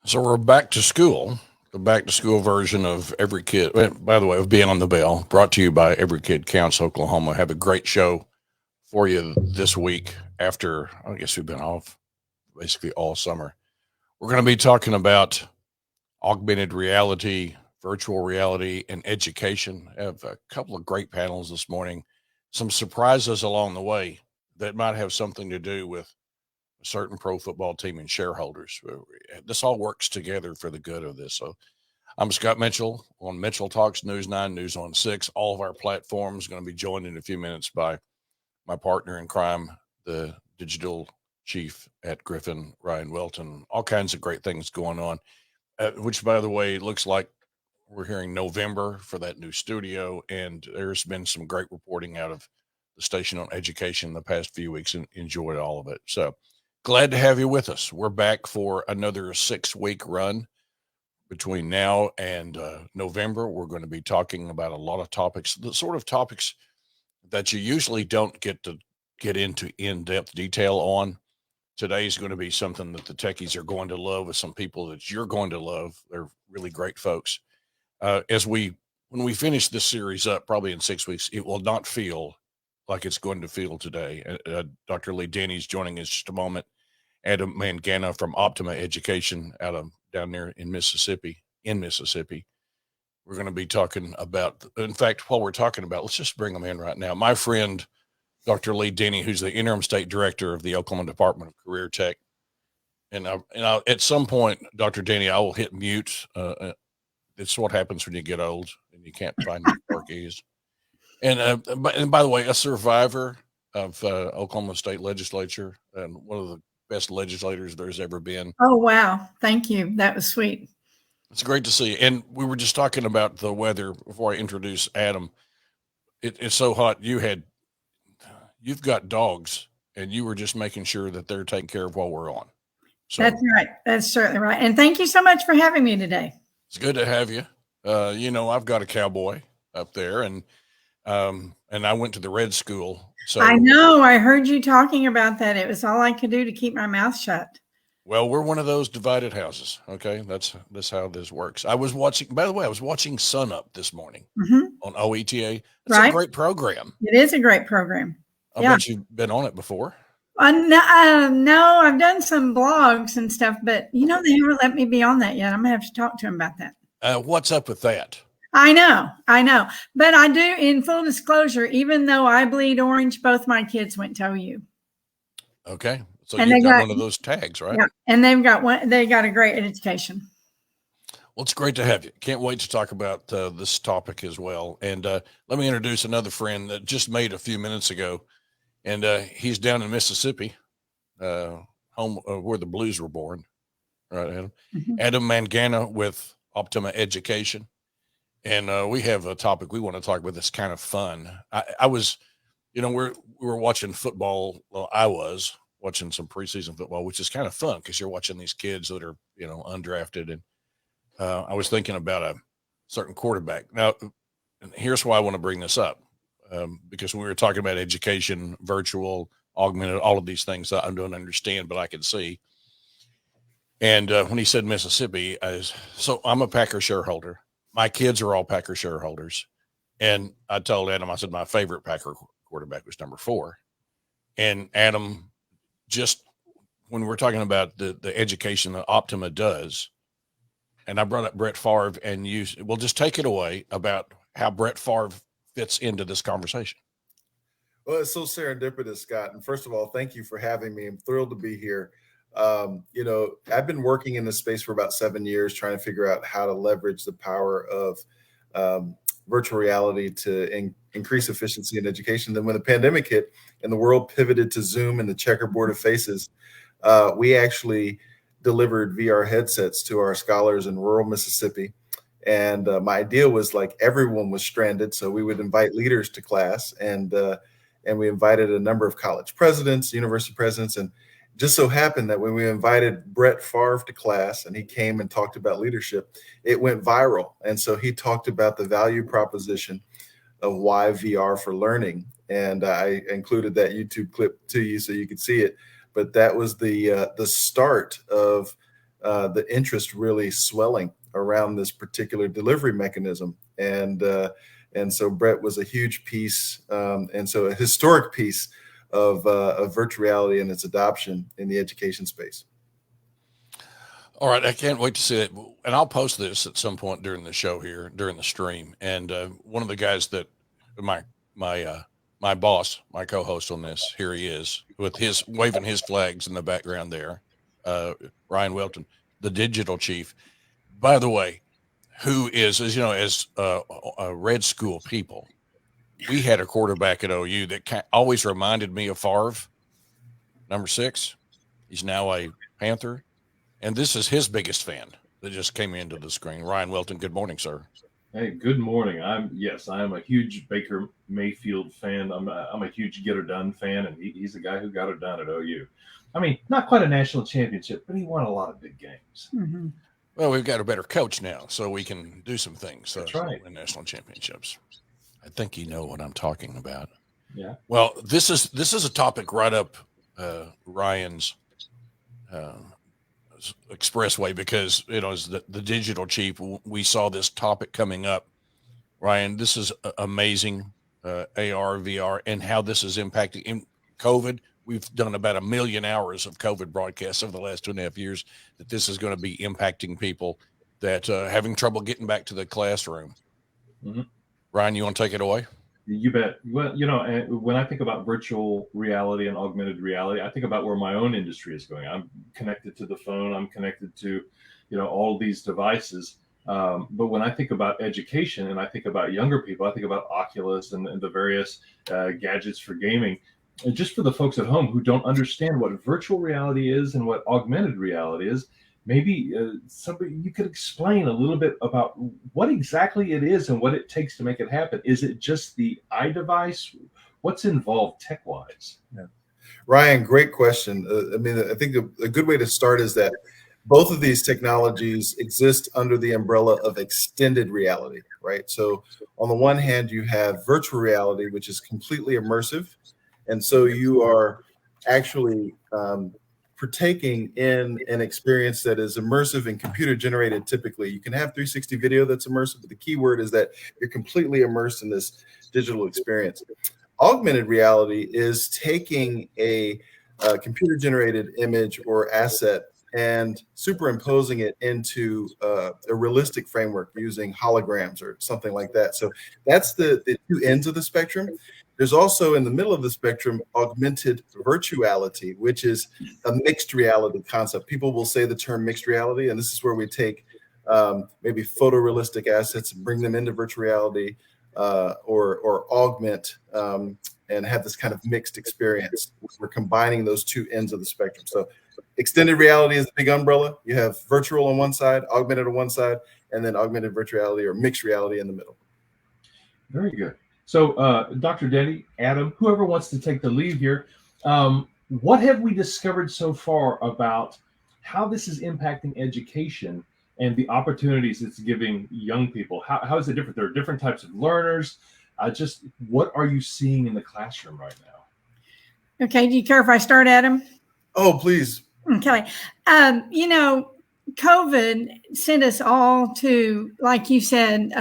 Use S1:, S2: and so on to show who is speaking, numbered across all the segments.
S1: So we're back to school, the back to school version of Every Kid. By the way, of Being on the Bell, brought to you by Every Kid Counts Oklahoma. Have a great show for you this week after, I guess we've been off basically all summer. We're going to be talking about augmented reality, virtual reality, and education. I have a couple of great panels this morning, some surprises along the way that might have something to do with a certain pro football team and shareholders. This all works together for the good of this. So I'm Scott Mitchell on Mitchell Talks, News 9, News on 6. All of our platforms going to be joined in a few minutes by my partner in crime, the digital chief at Griffin, Ryan Wilton. All kinds of great things going on, which, by the way, looks like we're hearing November for that new studio. And there's been some great reporting out of the station on education the past few weeks, and enjoyed all of it. So glad to have you with us. We're back for another 6-week run between now and November. We're going to be talking about a lot of topics, the sort of topics that you usually don't get to get into in-depth detail on. Today's going to be something that the techies are going to love, with some people that you're going to love. They're really great folks. When we finish this series up, probably in 6 weeks, it will not feel like it's going to feel today. Dr. Lee Denny's joining us just a moment. Adam Mangana from Optima Education out of down there in Mississippi. We're going to be talking about, in fact, while we're talking about, let's just bring them in right now. My friend, Dr. Lee Denny, who's the interim state director of the Oklahoma Department of Career Tech. And at some point, Dr. Denny, I will hit mute. It's what happens when you get old and you can't find your car keys. And by the way, a survivor of Oklahoma State Legislature and one of the best legislators there's ever been.
S2: Oh, wow. Thank you. That was sweet.
S1: It's great to see. And we were just talking about the weather before I introduce Adam. It's so hot. You've got dogs, and you were just making sure that they're taken care of while we're on.
S2: So that's right. That's certainly right. And thank you so much for having me today.
S1: It's good to have you. I've got a cowboy up there, and I went to the Red School.
S2: So I know. I heard you talking about that. It was all I could do to keep my mouth shut.
S1: Well, we're one of those divided houses. Okay, that's how this works. I was watching. By the way, I was watching Sun Up this morning on OETA. It's a great program.
S2: It is a great program.
S1: I bet you've been on it before.
S2: No, I've done some blogs and stuff, but they haven't let me be on that yet. I'm gonna have to talk to him about that.
S1: What's up with that?
S2: I know, but I do. In full disclosure, even though I bleed orange, both my kids went to OU.
S1: Okay, so you got one of those tags, right?
S2: Yeah, and they've got one. They got a great education.
S1: Well, it's great to have you. Can't wait to talk about this topic as well. And let me introduce another friend that just made a few minutes ago. And he's down in Mississippi, home where the Blues were born, right, Adam? Mm-hmm. Adam Mangana with Optima Education. And we have a topic we want to talk about that's kind of fun. I was, we were watching football. Well, I was watching some preseason football, which is kind of fun because you're watching these kids that are, undrafted. And I was thinking about a certain quarterback. Now, here's why I want to bring this up. Because we were talking about education, virtual, augmented, all of these things that I don't understand, but I can see. And when he said Mississippi, so I'm a Packer shareholder. My kids are all Packer shareholders. And I told Adam, I said, my favorite Packer quarterback was number 4. And Adam, just when we're talking about the education that Optima does, and I brought up Brett Favre, and we'll just take it away about how Brett Favre fits into this conversation.
S3: Well, it's so serendipitous, Scott. And first of all, thank you for having me. I'm thrilled to be here. I've been working in this space for about 7 years, trying to figure out how to leverage the power of virtual reality to increase efficiency in education. Then when the pandemic hit and the world pivoted to Zoom and the checkerboard of faces, we actually delivered VR headsets to our scholars in rural Mississippi. And my idea was like everyone was stranded, so we would invite leaders to class, and we invited a number of college presidents, university presidents, and just so happened that when we invited Brett Favre to class and he came and talked about leadership, it went viral. And so he talked about the value proposition of why VR for learning, and I included that YouTube clip to you so you could see it. But that was the start of the interest really swelling around this particular delivery mechanism. And so Brett was a huge piece, and so a historic piece of virtual reality and its adoption in the education space.
S1: All right, I can't wait to see it, and I'll post this at some point during the show here, during the stream. And one of the guys that my boss, my co-host on this, here he is with his waving his flags in the background there, Ryan Wilton, the digital chief. By the way, who is, as you know, as Red School people, we had a quarterback at OU that always reminded me of Favre, number 6. He's now a Panther. And this is his biggest fan that just came into the screen. Ryan Wilton, good morning, sir.
S4: Hey, good morning. I am a huge Baker Mayfield fan. I'm a huge Get Her Done fan, and he's the guy who got her done at OU. I mean, not quite a national championship, but he won a lot of big games.
S2: Mm-hmm.
S1: Well, we've got a better coach now, so we can do some things.
S4: That's right.
S1: In national championships. I think you know what I'm talking about.
S4: Yeah.
S1: Well, this is a topic right up Ryan's expressway, because as the digital chief, we saw this topic coming up. Ryan, this is amazing, AR, VR, and how this is impacting in COVID. We've done about 1 million hours of COVID broadcasts over the last 2.5 years, that this is going to be impacting people that having trouble getting back to the classroom.
S4: Mm-hmm.
S1: Ryan, you want to take it away?
S4: You bet. Well, when I think about virtual reality and augmented reality, I think about where my own industry is going. I'm connected to the phone. I'm connected to, all these devices. But when I think about education and I think about younger people, I think about Oculus and the various gadgets for gaming. And just for the folks at home who don't understand what virtual reality is and what augmented reality is, maybe you could explain a little bit about what exactly it is and what it takes to make it happen. Is it just the iDevice? What's involved tech-wise?
S3: Yeah. Ryan, great question. I think a good way to start is that both of these technologies exist under the umbrella of extended reality, right? So on the one hand, you have virtual reality, which is completely immersive. And so you are actually partaking in an experience that is immersive and computer generated. Typically, you can have 360 video that's immersive, but the key word is that you're completely immersed in this digital experience. Augmented reality is taking a computer generated image or asset and superimposing it into a realistic framework using holograms or something like that. So that's the two ends of the spectrum. There's also, in the middle of the spectrum, augmented virtuality, which is a mixed reality concept. People will say the term mixed reality, and this is where we take maybe photorealistic assets and bring them into virtual reality or augment and have this kind of mixed experience. We're combining those two ends of the spectrum. So extended reality is the big umbrella. You have virtual on one side, augmented on one side, and then augmented virtuality or mixed reality in the middle.
S4: Very good. So, Dr. Denny, Adam, whoever wants to take the lead here, what have we discovered so far about how this is impacting education and the opportunities it's giving young people? How is it different? There are different types of learners. Just what are you seeing in the classroom right now?
S2: Okay. Do you care if I start, Adam?
S3: Oh, please.
S2: Okay. COVID sent us all to, like you said,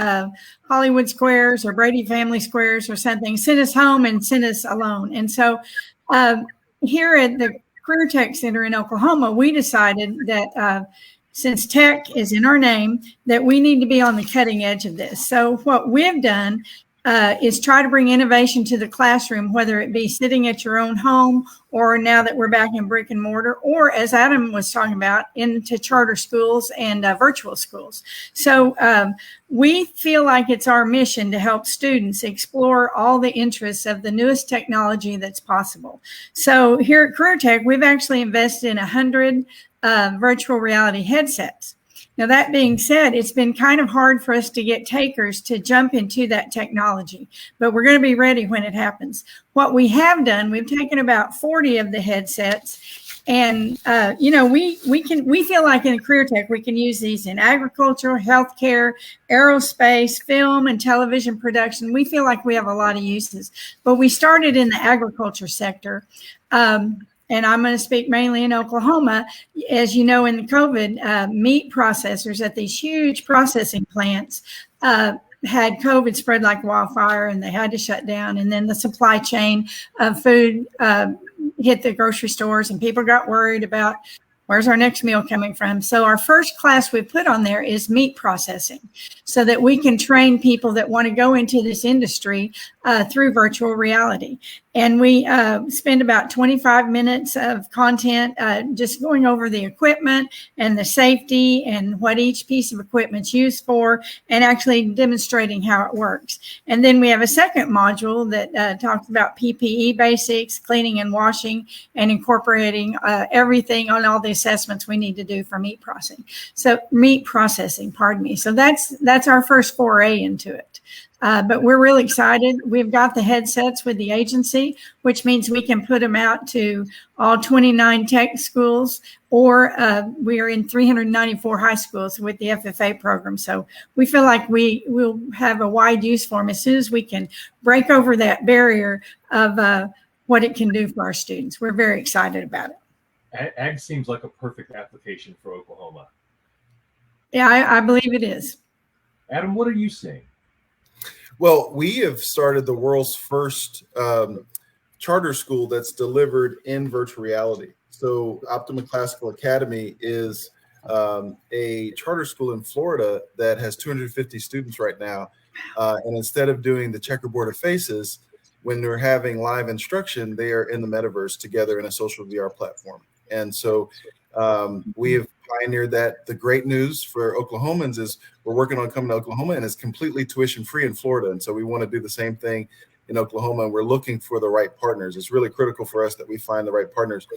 S2: Hollywood Squares or Brady Family Squares or something, sent us home and sent us alone. And so here at the Career Tech Center in Oklahoma, we decided that since tech is in our name, that we need to be on the cutting edge of this. So what we've done is try to bring innovation to the classroom, whether it be sitting at your own home or now that we're back in brick and mortar, or as Adam was talking about, into charter schools and virtual schools. So we feel like it's our mission to help students explore all the interests of the newest technology that's possible. So here at Career Tech, we've actually invested in 100 virtual reality headsets. Now, that being said, it's been kind of hard for us to get takers to jump into that technology, but we're going to be ready when it happens. What we have done, we've taken about 40 of the headsets, and we feel like in Career Tech we can use these in agriculture, healthcare, aerospace, film, and television production. We feel like we have a lot of uses, but we started in the agriculture sector. and I'm going to speak mainly in Oklahoma. As you know, in the COVID, meat processors at these huge processing plants had COVID spread like wildfire, and they had to shut down. And then the supply chain of food hit the grocery stores, and people got worried about where's our next meal coming from. So our first class we put on there is meat processing, so that we can train people that want to go into this industry through virtual reality. And we spend about 25 minutes of content just going over the equipment and the safety and what each piece of equipment's used for, and actually demonstrating how it works. And then we have a second module that talks about PPE basics, cleaning and washing, and incorporating everything on all the assessments we need to do for meat processing. So pardon me. So that's our first foray into it. But we're really excited. We've got the headsets with the agency, which means we can put them out to all 29 tech schools, or we are in 394 high schools with the FFA program. So we feel like we will have a wide use for them as soon as we can break over that barrier of what it can do for our students. We're very excited about it.
S4: Ag seems like a perfect application for Oklahoma.
S2: Yeah, I believe it is.
S4: Adam, what are you seeing?
S3: Well, we have started the world's first charter school that's delivered in virtual reality. So Optima Classical Academy is a charter school in Florida that has 250 students right now. And instead of doing the checkerboard of faces, when they're having live instruction, they are in the metaverse together in a social VR platform. And so we have pioneered that. The great news for Oklahomans is we're working on coming to Oklahoma, and it's completely tuition free in Florida. And so we want to do the same thing in Oklahoma. And we're looking for the right partners. It's really critical for us that we find the right partners.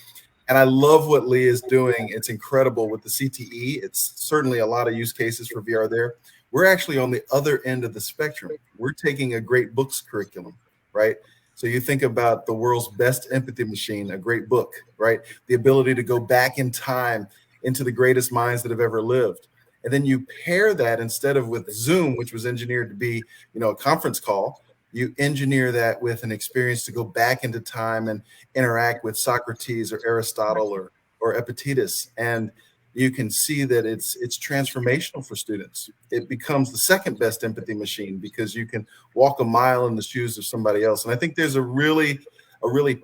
S3: And I love what Lee is doing. It's incredible with the CTE. It's certainly a lot of use cases for VR there. We're actually on the other end of the spectrum. We're taking a great books curriculum, right? So you think about the world's best empathy machine, a great book, right? The ability to go back in time into the greatest minds that have ever lived. And then you pair that, instead of with Zoom, which was engineered to be, a conference call, you engineer that with an experience to go back into time and interact with Socrates or Aristotle or Epictetus. And you can see that it's transformational for students. It becomes the second best empathy machine because you can walk a mile in the shoes of somebody else. And I think there's a really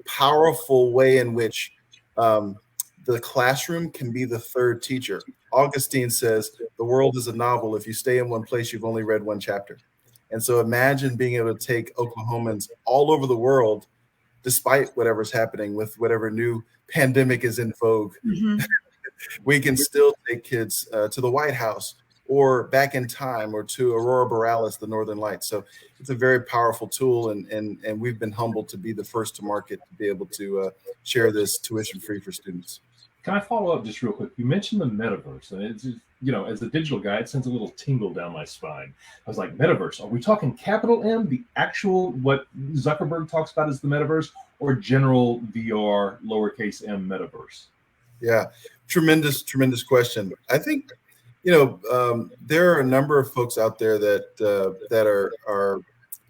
S3: powerful way in which the classroom can be the third teacher. Augustine says, the world is a novel. If you stay in one place, you've only read one chapter. And so imagine being able to take Oklahomans all over the world, despite whatever's happening with whatever new pandemic is in vogue. Mm-hmm. We can still take kids to the White House or back in time or to Aurora Borealis, the Northern Lights. So it's a very powerful tool, and we've been humbled to be the first to market to be able to share this tuition free for students.
S4: Can I follow up just real quick? You mentioned the metaverse, and it's, as a digital guy, it sends a little tingle down my spine. I was like, metaverse, are we talking capital M, the actual, what Zuckerberg talks about as the metaverse, or general VR, lowercase m metaverse?
S3: Yeah, tremendous question. I think, there are a number of folks out there that are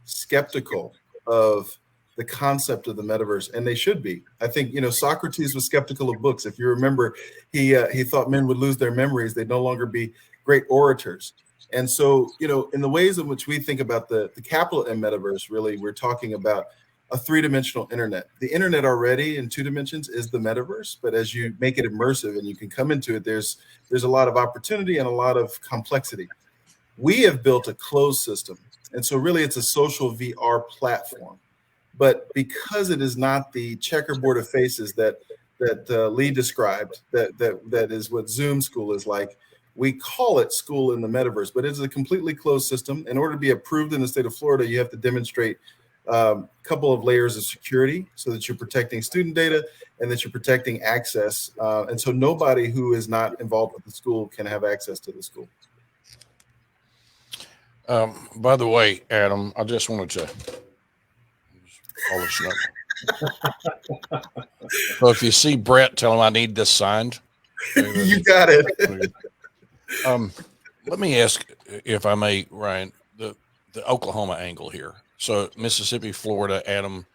S3: skeptical of the concept of the metaverse, and they should be. I think, Socrates was skeptical of books. If you remember, he thought men would lose their memories. They'd no longer be great orators. And so, in the ways in which we think about the capital M metaverse, really, we're talking about a three-dimensional internet. The internet already in 2 dimensions is the metaverse, but as you make it immersive and you can come into it, there's a lot of opportunity and a lot of complexity. We have built a closed system. And so really it's a social VR platform. But because it is not the checkerboard of faces that Lee described, that is what Zoom school is like, we call it school in the metaverse, but it's a completely closed system. In order to be approved in the state of Florida, you have to demonstrate a couple of layers of security so that you're protecting student data and that you're protecting access. And so nobody who is not involved with the school can have access to the school.
S1: By the way, Adam, I just wanted to polish up. So if you see Brett, tell him I need this signed.
S3: You got it.
S1: Let me ask, if I may, Ryan, the Oklahoma angle here. So Mississippi, Florida, Adam,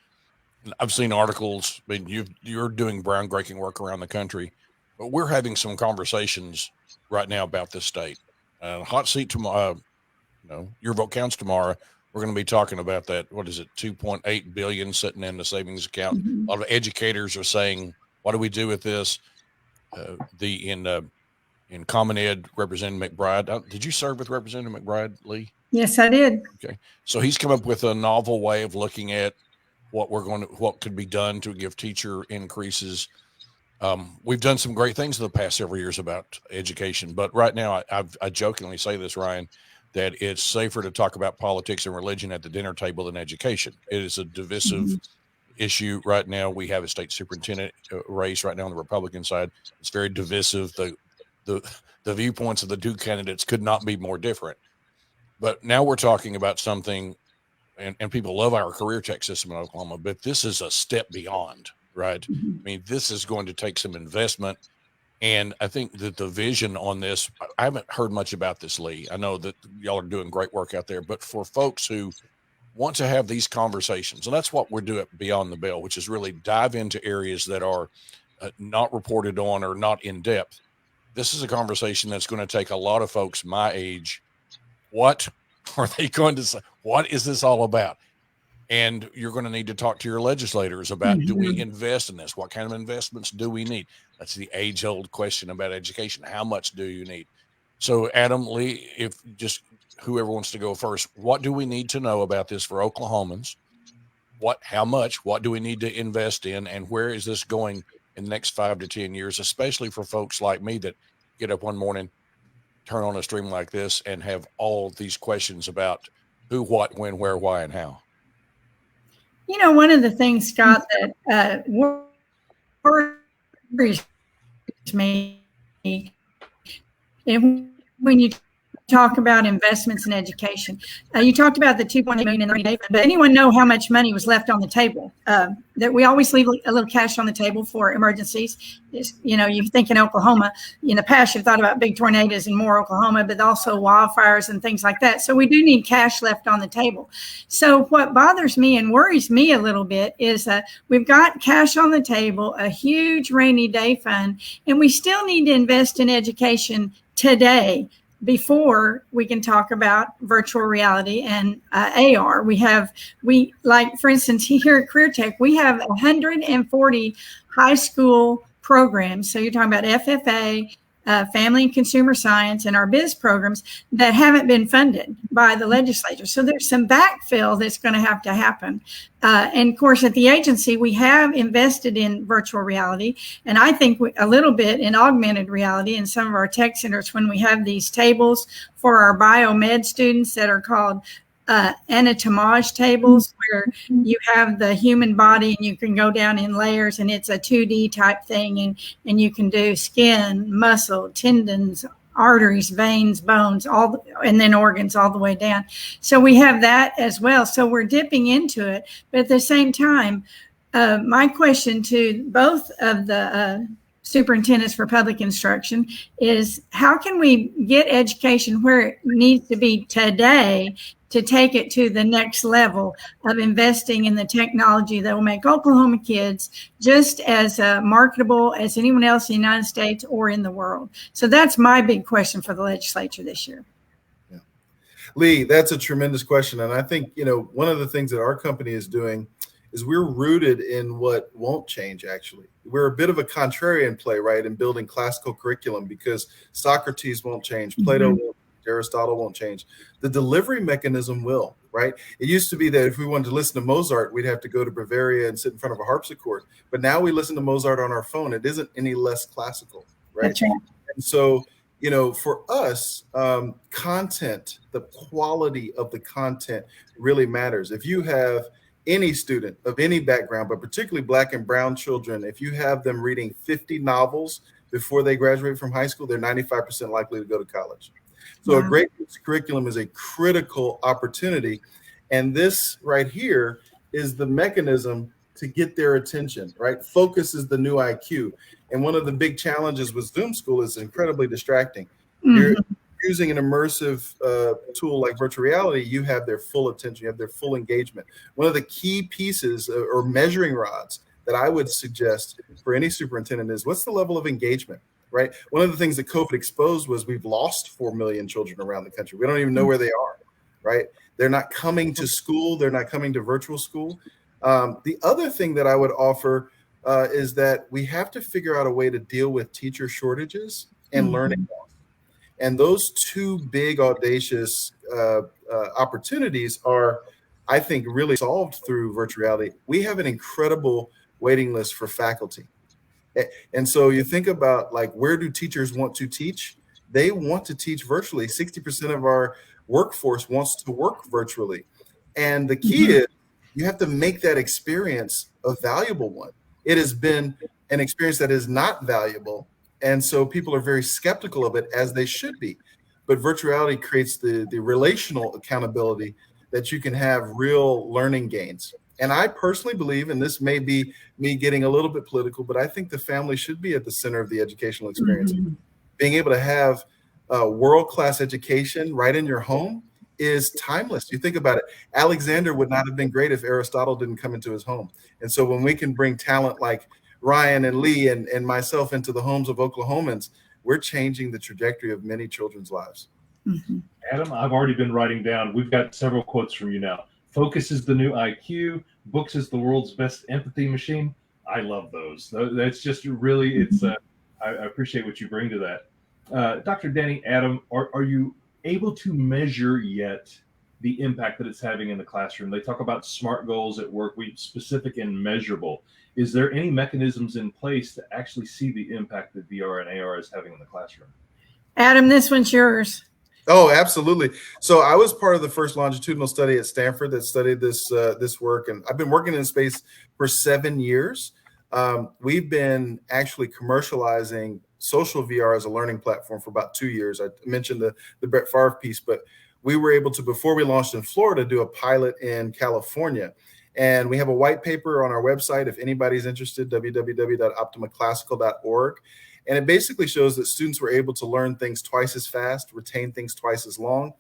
S1: I've seen articles. I mean, you're doing groundbreaking work around the country, but we're having some conversations right now about this state. Hot seat tomorrow. Your vote counts tomorrow. We're going to be talking about that. What is it? 2.8 billion sitting in the savings account.
S2: Mhm.
S1: A lot of educators are saying, "What do we do with this?" In Common Ed, Representative McBride. Did you serve with Representative McBride, Lee?
S2: Yes, I did.
S1: Okay, so he's come up with a novel way of looking at what could be done to give teacher increases. We've done some great things in the past several years about education, but right now I jokingly say this, Ryan, that it's safer to talk about politics and religion at the dinner table than education. It is a divisive issue right now. We have a state superintendent race right now on the Republican side. It's very divisive. The viewpoints of the two candidates could not be more different. But now we're talking about something, and people love our career tech system in Oklahoma, but this is a step beyond, right? I mean, this is going to take some investment. And I think that the vision on this, I haven't heard much about this, Lee. I know that y'all are doing great work out there, but for folks who want to have these conversations, and that's what we're doing Beyond the Bell, which is really dive into areas that are not reported on or not in depth. This is a conversation that's going to take a lot of folks my age. What are they going to say? What is this all about? And you're going to need to talk to your legislators about, do we invest in this? What kind of investments do we need? That's the age-old question about education. How much do you need? So, Adam, Lee, if just whoever wants to go first, what do we need to know about this for Oklahomans? How much? What do we need to invest in? And where is this going in the next 5 to 10 years, especially for folks like me that get up one morning, turn on a stream like this, and have all these questions about who, what, when, where, why, and how?
S2: One of the things, Scott, that worries me, and when you talk about investments in education, you talked about the 2.8 million in the rainy day fund, but anyone know how much money was left on the table? That we always leave a little cash on the table for emergencies. You think in Oklahoma, in the past, you've thought about big tornadoes in more Oklahoma, but also wildfires and things like that. So we do need cash left on the table. So what bothers me and worries me a little bit is we've got cash on the table, a huge rainy day fund, and we still need to invest in education today before we can talk about virtual reality and AR. For instance, here at Career Tech, we have 140 high school programs. So you're talking about FFA, Family and Consumer Science, and our biz programs that haven't been funded by the legislature. So there's some backfill that's going to have to happen. And of course, at the agency, we have invested in virtual reality, and I think a little bit in augmented reality in some of our tech centers when we have these tables for our biomed students that are called anatomage tables, where you have the human body and you can go down in layers, and it's a 2D type thing, and you can do skin, muscle, tendons, arteries, veins, bones, and then organs all the way down. So we have that as well. So we're dipping into it, but at the same time, my question to both of the superintendents for public instruction is, how can we get education where it needs to be today to take it to the next level of investing in the technology that will make Oklahoma kids just as marketable as anyone else in the United States or in the world? So that's my big question for the legislature this year.
S3: Yeah. Lee, that's a tremendous question. And I think, one of the things that our company is doing is we're rooted in what won't change, actually. We're a bit of a contrarian play, right, in building classical curriculum, because Socrates won't change, Plato won't, Aristotle won't change. The delivery mechanism will, right? It used to be that if we wanted to listen to Mozart, we'd have to go to Bavaria and sit in front of a harpsichord. But now we listen to Mozart on our phone. It isn't any less classical, right?
S2: That's right.
S3: And so, for us, content, the quality of the content really matters. If you have any student of any background, but particularly Black and brown children, if you have them reading 50 novels before they graduate from high school, they're 95% likely to go to college. So a great curriculum is a critical opportunity. And this right here is the mechanism to get their attention, right? Focus is the new IQ. And one of the big challenges with Zoom school is incredibly distracting. using an immersive tool like virtual reality, you have their full attention, you have their full engagement. One of the key pieces or measuring rods that I would suggest for any superintendent is what's the level of engagement, right? One of the things that COVID exposed was we've lost 4 million children around the country. We don't even know where they are, right? They're not coming to school. They're not coming to virtual school. The other thing that I would offer is that we have to figure out a way to deal with teacher shortages and learning loss. And those two big, audacious opportunities are, I think, really solved through virtual reality. We have an incredible waiting list for faculty. And so you think about, like, where do teachers want to teach? They want to teach virtually. 60% of our workforce wants to work virtually. And the key is you have to make that experience a valuable one. It has been an experience that is not valuable. And so people are very skeptical of it, as they should be. But virtual reality creates the relational accountability that you can have real learning gains. And I personally believe, and this may be me getting a little bit political, but I think the family should be at the center of the educational experience. Being able to have world-class education right in your home is timeless. You think about it. Alexander would not have been great if Aristotle didn't come into his home. And so when we can bring talent like Ryan and Lee and myself into the homes of Oklahomans, we're changing the trajectory of many children's lives.
S4: Adam, I've already been writing down. We've got several quotes from you now. Focus is the new IQ. Books is the world's best empathy machine. I love those. That's just really, I appreciate what you bring to that. Dr. Danny, Adam, are you able to measure yet the impact that it's having in the classroom? They talk about SMART goals at work, specific and measurable. Is there any mechanisms in place to actually see the impact that VR and AR is having in the classroom?
S2: Adam, this one's yours.
S3: Oh, absolutely. So I was part of the first longitudinal study at Stanford that studied this work, and I've been working in space for 7 years. We've been actually commercializing social VR as a learning platform for about 2 years. I mentioned the Brett Favre piece, but we were able to, before we launched in Florida, do a pilot in California. And we have a white paper on our website if anybody's interested, www.optimaclassical.org. And it basically shows that students were able to learn things twice as fast, retain things twice as long.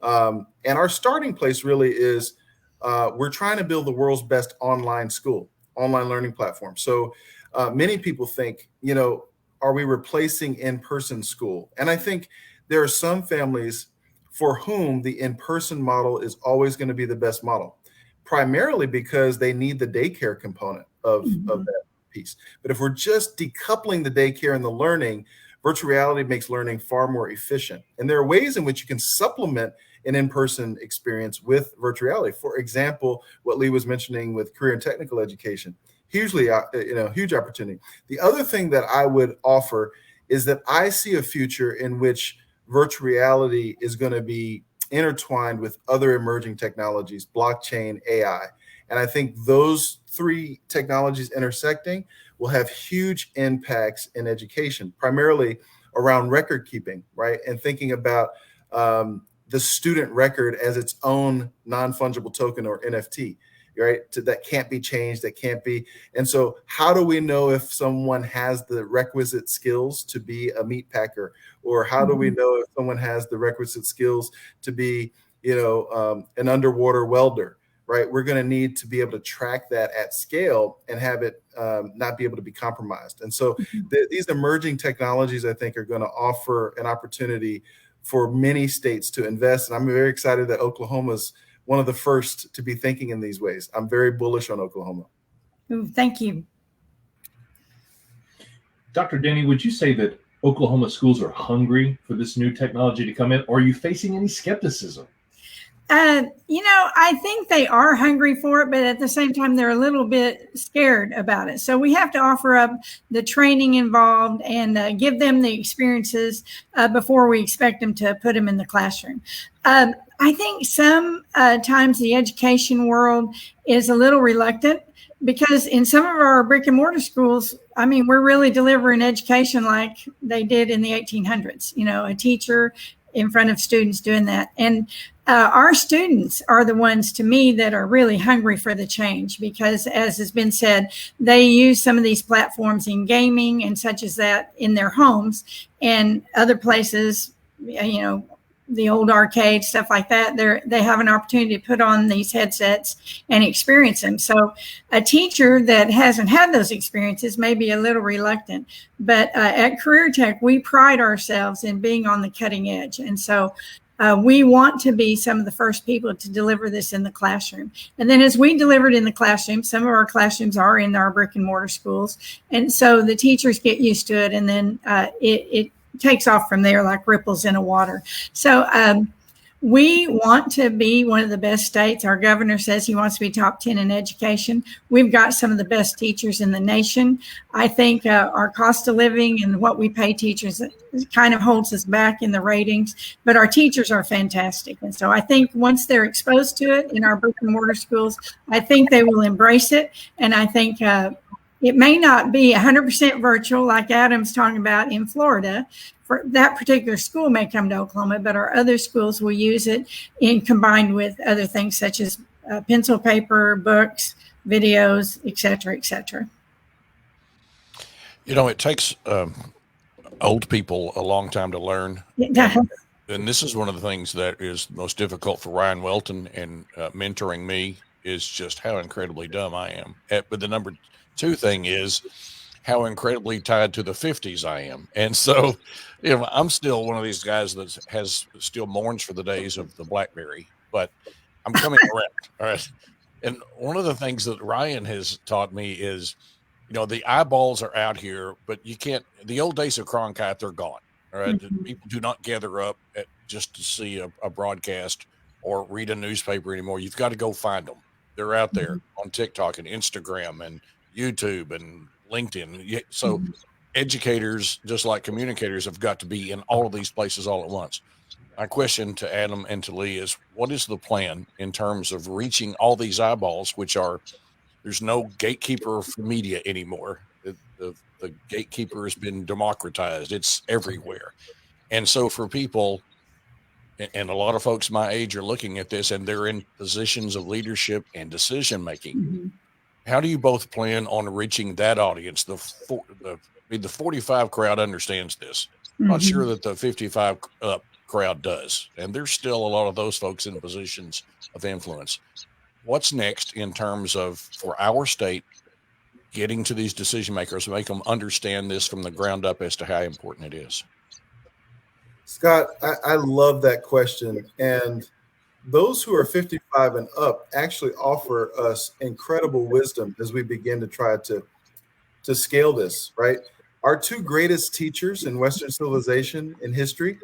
S3: And our starting place really is we're trying to build the world's best online school, online learning platform. So many people think, are we replacing in-person school? And I think there are some families for whom the in-person model is always going to be the best model, primarily because they need the daycare component of that piece. But if we're just decoupling the daycare and the learning, virtual reality makes learning far more efficient. And there are ways in which you can supplement an in-person experience with virtual reality. For example, what Lee was mentioning with career and technical education, huge opportunity. The other thing that I would offer is that I see a future in which virtual reality is going to be intertwined with other emerging technologies, blockchain, AI. And I think those three technologies intersecting will have huge impacts in education, primarily around record keeping, right? And thinking about the student record as its own non-fungible token or NFT, right? That can't be changed, that can't be. And so how do we know if someone has the requisite skills to be a meat packer? Or how do we know if someone has the requisite skills to be, an underwater welder, right? We're going to need to be able to track that at scale and have it not be able to be compromised. And so these emerging technologies, I think, are going to offer an opportunity for many states to invest. And I'm very excited that Oklahoma's one of the first to be thinking in these ways. I'm very bullish on Oklahoma.
S2: Ooh, thank you.
S4: Dr. Denny, would you say that Oklahoma schools are hungry for this new technology to come in? Or are you facing any skepticism?
S2: I think they are hungry for it, but at the same time, they're a little bit scared about it. So we have to offer up the training involved and give them the experiences before we expect them to put them in the classroom. I think sometimes the education world is a little reluctant because in some of our brick and mortar schools, we're really delivering education like they did in the 1800s, a teacher in front of students doing that. And our students are the ones, to me, that are really hungry for the change because, as has been said, they use some of these platforms in gaming and such as that in their homes, and other places you know, the old arcade, stuff like that, they have an opportunity to put on these headsets and experience them. So a teacher that hasn't had those experiences may be a little reluctant, but at Career Tech, we pride ourselves in being on the cutting edge. And so we want to be some of the first people to deliver this in the classroom. And then as we deliver it in the classroom, some of our classrooms are in our brick and mortar schools. And so the teachers get used to it, and then it takes off from there like ripples in a water. So we want to be one of the best states. Our governor says he wants to be top 10 in education. We've got some of the best teachers in the nation. I think our cost of living and what we pay teachers kind of holds us back in the ratings, but our teachers are fantastic. And so I think once they're exposed to it in our brick and mortar schools, I think they will embrace it. And I think it may not be 100% virtual like Adam's talking about in Florida. For that particular school may come to Oklahoma, but our other schools will use it in combined with other things such as pencil, paper, books, videos, et cetera, et cetera.
S1: You know, it takes old people a long time to learn. And this is one of the things that is most difficult for Ryan Wilton and mentoring me is just how incredibly dumb I am. But the number two thing is how incredibly tied to the 50s I am. And so, you know, I'm still one of these guys that still mourns for the days of the BlackBerry, but I'm coming around. All right. And one of the things that Ryan has taught me is, you know, the eyeballs are out here, but you can't, the old days of Cronkite, they're gone. All right. Mm-hmm. People do not gather up just to see a broadcast or read a newspaper anymore. You've got to go find them. They're out there on TikTok and Instagram and YouTube and LinkedIn. So educators, just like communicators, have got to be in all of these places all at once. My question to Adam and to Lee is, what is the plan in terms of reaching all these eyeballs, which are, there's no gatekeeper for media anymore. The gatekeeper has been democratized. It's everywhere. And so for people, and a lot of folks my age are looking at this and they're in positions of leadership and decision making. Mm-hmm. How do you both plan on reaching that audience? The 45 crowd understands this. I'm not sure that the 55 up crowd does. And there's still a lot of those folks in positions of influence. What's next in terms of, for our state, getting to these decision makers, make them understand this from the ground up as to how important it is?
S3: Scott, I love that question. And those who are 55 and up actually offer us incredible wisdom as we begin to try to scale this, right? Our two greatest teachers in Western civilization in history,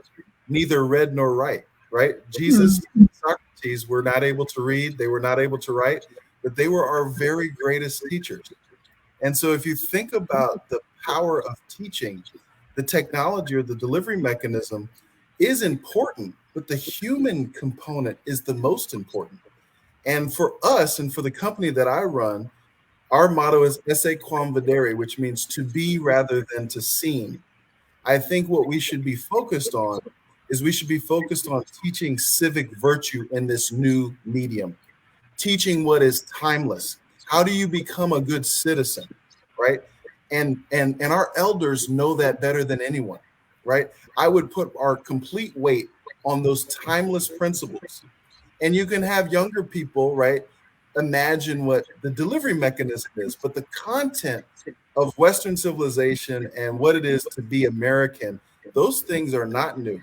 S3: neither read nor write, right? Jesus and Socrates were not able to read, they were not able to write, but they were our very greatest teachers. And so if you think about the power of teaching, the technology or the delivery mechanism is important, but the human component is the most important. And for us and for the company that I run, our motto is esse quam videre, which means to be rather than to seem. I think what we should be focused on is we should be focused on teaching civic virtue in this new medium, teaching what is timeless. How do you become a good citizen, right? And our elders know that better than anyone, right? I would put our complete weight on those timeless principles. And you can have younger people, right, imagine what the delivery mechanism is, but the content of Western civilization and what it is to be American, those things are not new.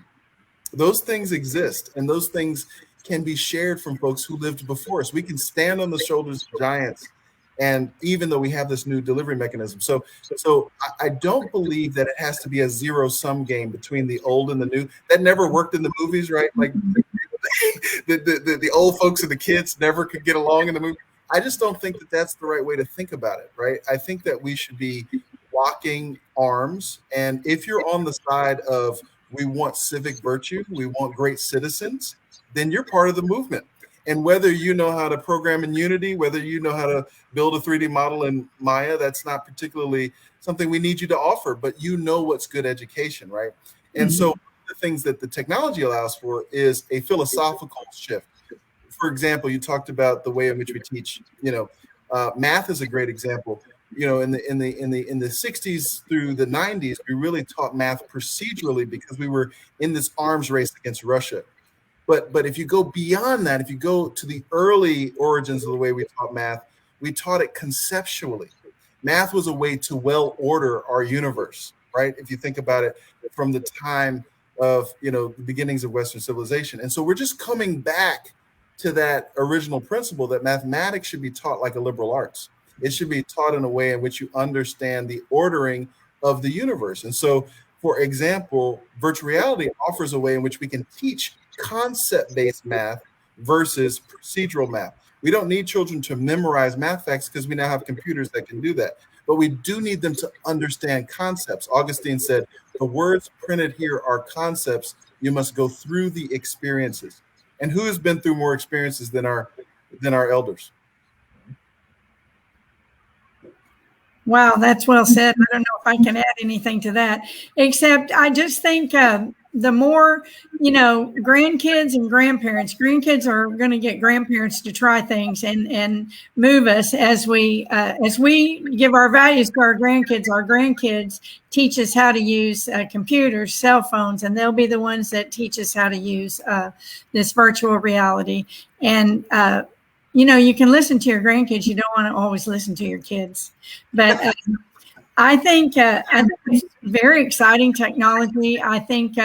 S3: Those things exist, and those things can be shared from folks who lived before us. We can stand on the shoulders of giants, and even though we have this new delivery mechanism. So I don't believe that it has to be a zero-sum game between the old and the new. That never worked in the movies, right? Like the old folks and the kids never could get along in the movie. I just don't think that that's the right way to think about it, right? I think that we should be locking arms. And if you're on the side of we want civic virtue, we want great citizens, then you're part of the movement. And whether you know how to program in Unity, whether you know how to build a 3D model in Maya, that's not particularly something we need you to offer, but you know what's good education, right? And so the things that the technology allows for is a philosophical shift. For example, you talked about the way in which we teach, math is a great example. you know, in the 60s through the 90s, we really taught math procedurally because we were in this arms race against Russia. But if you go beyond that, if you go to the early origins of the way we taught math, we taught it conceptually. Math was a way to well order our universe, right? If you think about it from the time of, you know, the beginnings of Western civilization. And so we're just coming back to that original principle that mathematics should be taught like a liberal arts. It should be taught in a way in which you understand the ordering of the universe. And so, for example, virtual reality offers a way in which we can teach concept-based math versus procedural math. We don't need children to memorize math facts because we now have computers that can do that. But we do need them to understand concepts. Augustine said, the words printed here are concepts. You must go through the experiences. And who has been through more experiences than our elders?
S2: Wow, that's well said. I don't know if I can add anything to that, except I just think the more, you know, grandkids and grandkids are going to get grandparents to try things and move us as we give our values to our grandkids teach us how to use computers, cell phones, and they'll be the ones that teach us how to use this virtual reality. And you know, you can listen to your grandkids. You don't want to always listen to your kids. But I think it's very exciting technology. I think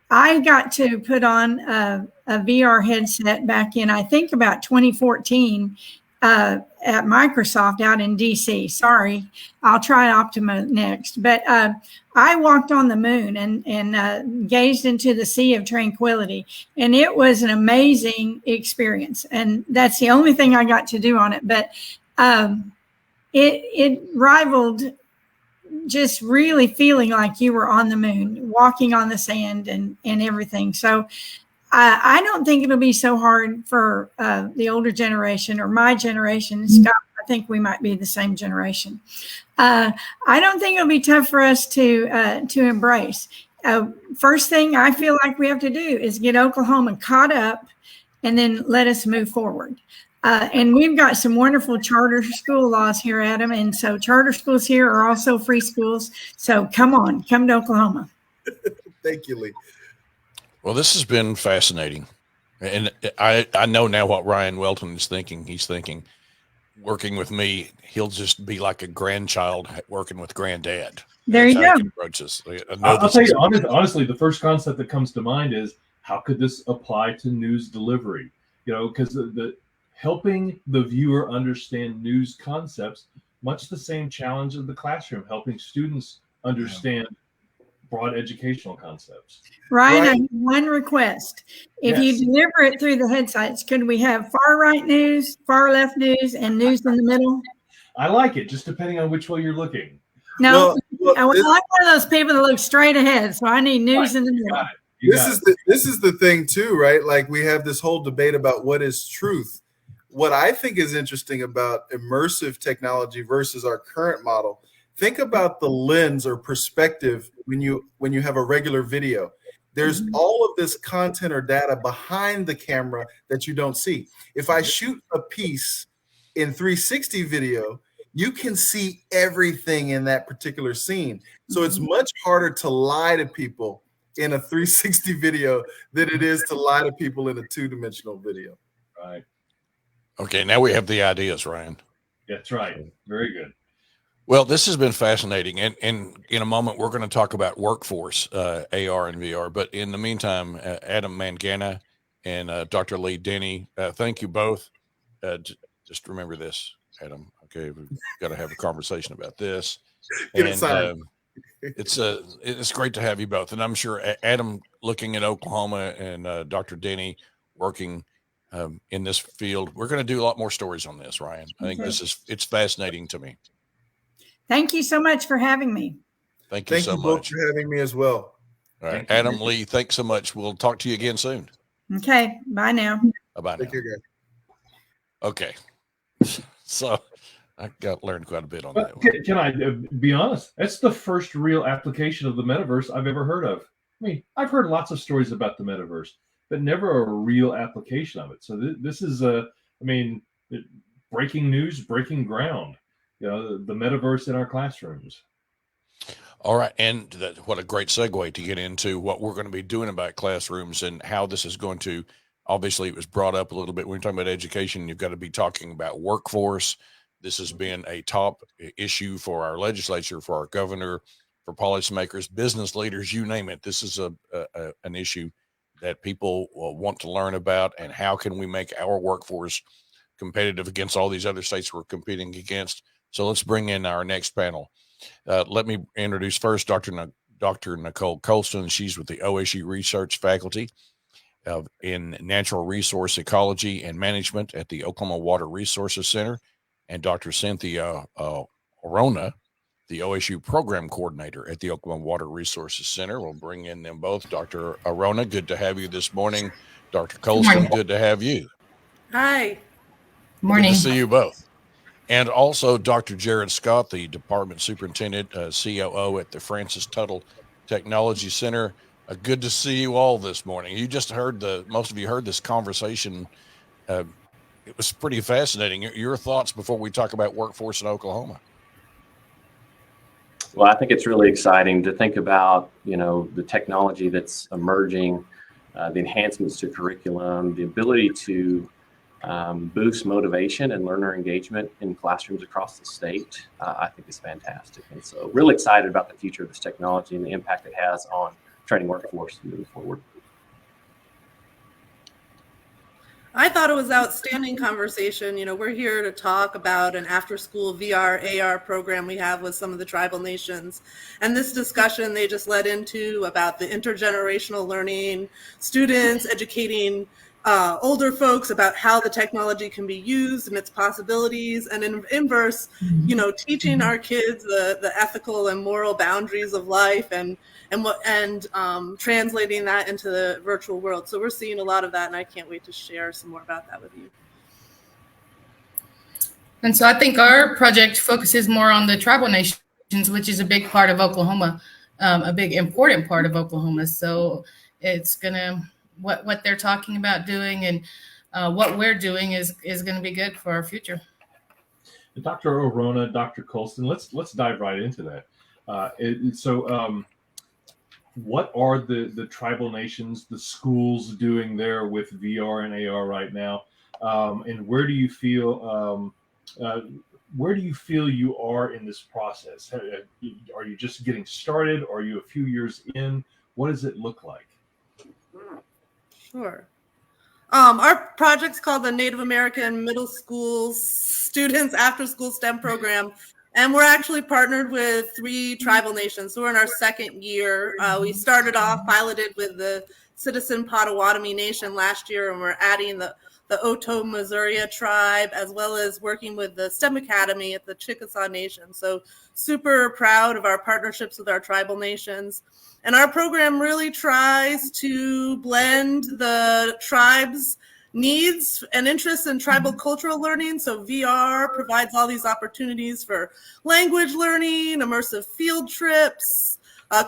S2: I got to put on a VR headset back in, I think, about 2014 at Microsoft out in DC. Sorry, I'll try Optima next. But I walked on the moon and gazed into the Sea of Tranquility. And it was an amazing experience. And that's the only thing I got to do on it. But it rivaled just really feeling like you were on the moon, walking on the sand and everything. So I don't think it'll be so hard for the older generation or my generation. Scott, I think we might be the same generation. I don't think it'll be tough for us to embrace. First thing I feel like we have to do is get Oklahoma caught up and then let us move forward. And we've got some wonderful charter school laws here, Adam. And so charter schools here are also free schools. So come to Oklahoma.
S3: Thank you, Lee.
S1: Well, this has been fascinating. And I know now what Ryan Wilton is thinking. He's thinking, working with me, he'll just be like a grandchild working with granddad.
S2: There you go.
S4: I'll tell you, honestly, the first concept that comes to mind is, how could this apply to news delivery? You know, because the helping the viewer understand news concepts, much the same challenge of the classroom, helping students understand broad educational concepts.
S2: Ryan, I have one request. If you deliver it through the headsets, could we have far right news, far left news, and news in the middle?
S4: I like it, just depending on which way you're looking.
S2: No, I'm like one of those people that look straight ahead, so I need news in the middle.
S3: This is the thing too, right? Like, we have this whole debate about what is truth. What I think is interesting about immersive technology versus our current model, think about the lens or perspective when you have a regular video. There's all of this content or data behind the camera that you don't see. If I shoot a piece in 360 video, you can see everything in that particular scene. So it's much harder to lie to people in a 360 video than it is to lie to people in a two-dimensional video.
S4: Right.
S1: Okay, now we have the ideas, Ryan.
S4: That's right. Very good.
S1: Well, this has been fascinating. And in a moment, we're going to talk about workforce, AR and VR. But in the meantime, Adam Mangana and Dr. Lee Denny, thank you both. Just remember this, Adam. Okay, we've got to have a conversation about this. And it's great to have you both. And I'm sure Adam looking at Oklahoma and Dr. Denny working in this field. We're going to do a lot more stories on this, Ryan. I think it's fascinating to me.
S2: Thank you so much for having me.
S1: Thank you so much.
S3: Both for having me as well.
S1: All right, Adam, Lee, thanks so much. We'll talk to you again soon.
S2: Okay, bye now.
S1: Bye now.
S3: Take care, guys.
S1: Okay, so I got learned quite a bit on that one.
S4: Can I be honest? That's the first real application of the metaverse I've ever heard of. I mean, I've heard lots of stories about the metaverse, but never a real application of it. So this is breaking news, breaking ground. the metaverse in our classrooms.
S1: All right. And what a great segue to get into what we're going to be doing about classrooms and how this is going to, obviously it was brought up a little bit when you're talking about education. You've got to be talking about workforce. This has been a top issue for our legislature, for our governor, for policymakers, business leaders, you name it. This is an issue that people want to learn about, and how can we make our workforce competitive against all these other states we're competing against. So let's bring in our next panel. Let me introduce first Dr. Nicole Colston. She's with the OSU Research Faculty in Natural Resource Ecology and Management at the Oklahoma Water Resources Center, and Dr. Cynthia Orona, the OSU Program Coordinator at the Oklahoma Water Resources Center. We'll bring in them both. Dr. Orona, good to have you this morning. Dr. Colston, good to have you.
S5: Hi.
S1: Morning. Good to see you both. And also Dr. Jared Scott, the Department Superintendent, COO at the Francis Tuttle Technology Center. Good to see you all this morning. You just heard most of you heard this conversation. It was pretty fascinating. Your thoughts before we talk about workforce in Oklahoma?
S6: Well, I think it's really exciting to think about, the technology that's emerging, the enhancements to curriculum, the ability to boost motivation and learner engagement in classrooms across the state. I think is fantastic. And so really excited about the future of this technology and the impact it has on training workforce moving forward.
S5: I thought it was outstanding conversation. We're here to talk about an after-school VR, AR program we have with some of the tribal nations. And this discussion they just led into about the intergenerational learning, students educating older folks about how the technology can be used and its possibilities, and in inverse, teaching our kids the ethical and moral boundaries of life and translating that into the virtual world. So we're seeing a lot of that, and I can't wait to share some more about that with you.
S7: And so I think our project focuses more on the tribal nations, which is a big part of Oklahoma, a big important part of Oklahoma. So it's gonna what they're talking about doing and what we're doing is going to be good for our future.
S4: Dr. Orona, Dr. Colston, let's dive right into that. What are the tribal nations, the schools doing there with VR and AR right now, and where do you feel you are in this process? Are you just getting started? Are you a few years in? What does it look like?
S5: Sure. Our project's called the Native American Middle School Students After School STEM Program, and we're actually partnered with 3 tribal nations. So we're in our second year. We started off piloted with the Citizen Potawatomi Nation last year, and we're adding the Oto Missouri tribe, as well as working with the STEM Academy at the Chickasaw Nation. So super proud of our partnerships with our tribal nations. And our program really tries to blend the tribe's needs and interests in tribal cultural learning. So VR provides all these opportunities for language learning, immersive field trips,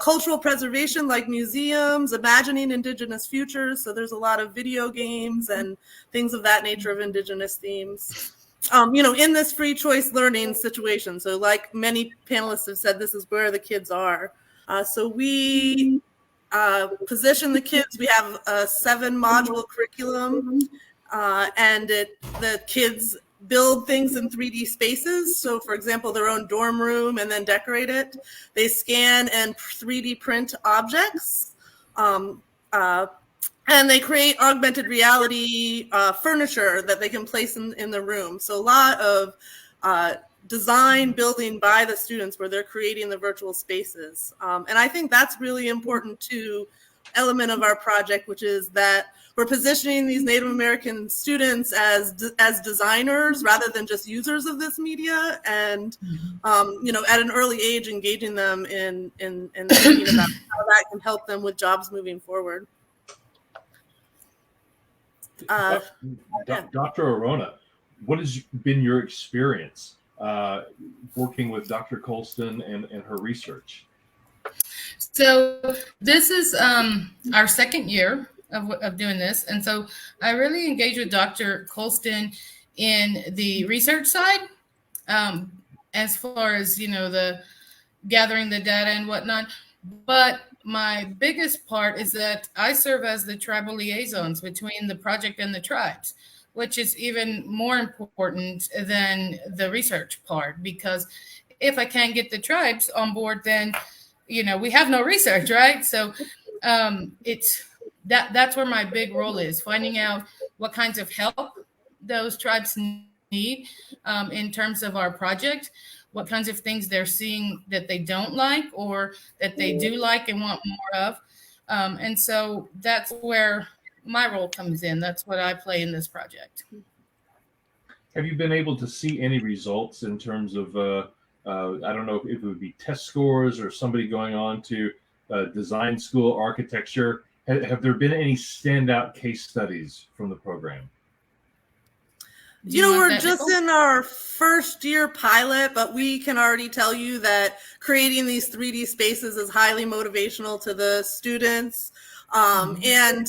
S5: cultural preservation like museums, imagining Indigenous futures. So there's a lot of video games and things of that nature of Indigenous themes. In this free choice learning situation. So like many panelists have said, this is where the kids are. So we position the kids. We have a 7-module curriculum, and the kids build things in 3D spaces. So for example, their own dorm room, and then decorate it. They scan and 3D print objects, and they create augmented reality furniture that they can place in the room. So a lot of design building by the students where they're creating the virtual spaces. And I think that's really important to element of our project, which is that we're positioning these Native American students as designers rather than just users of this media, and at an early age engaging them in thinking about how that can help them with jobs moving forward.
S4: Dr. Orona, what has been your experience working with Dr. Colston and her research?
S7: So this is our second year of doing this. And so I really engaged with Dr. Colston in the research side. as far as, the gathering the data and whatnot. But my biggest part is that I serve as the tribal liaisons between the project and the tribes, which is even more important than the research part, because if I can't get the tribes on board, then we have no research, right? So it's that's where my big role is, finding out what kinds of help those tribes need in terms of our project, what kinds of things they're seeing that they don't like or that they do like and want more of. And so that's where my role comes in. That's what I play in this project.
S4: Have you been able to see any results in terms of, I don't know if it would be test scores or somebody going on to design school architecture? Have there been any standout case studies from the program?
S5: We're just in our first year pilot, but we can already tell you that creating these 3D spaces is highly motivational to the students. And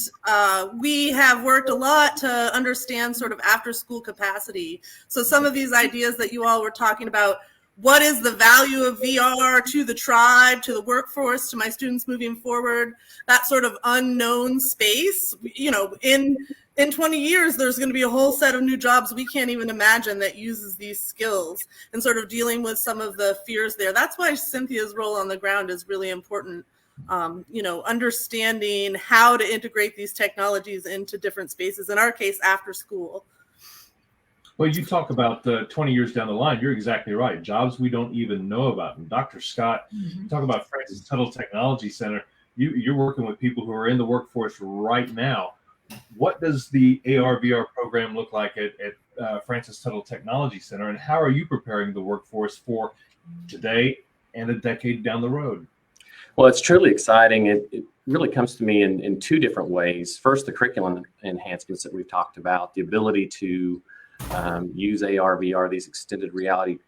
S5: we have worked a lot to understand sort of after school capacity. So some of these ideas that you all were talking about, what is the value of VR to the tribe, to the workforce, to my students moving forward, that sort of unknown space, in 20 years, there's going to be a whole set of new jobs we can't even imagine that uses these skills, and sort of dealing with some of the fears there. That's why Cynthia's role on the ground is really important. Understanding how to integrate these technologies into different spaces, in our case, after school.
S4: Well, you talk about 20 years down the line, you're exactly right. Jobs we don't even know about. And Dr. Scott, you talk about Francis Tuttle Technology Center. You're working with people who are in the workforce right now. What does the AR/VR program look like at Francis Tuttle Technology Center, and how are you preparing the workforce for today and a decade down the road?
S6: Well, it's truly exciting. It really comes to me in two different ways. First, the curriculum enhancements that we've talked about, the ability to use AR/VR, these extended reality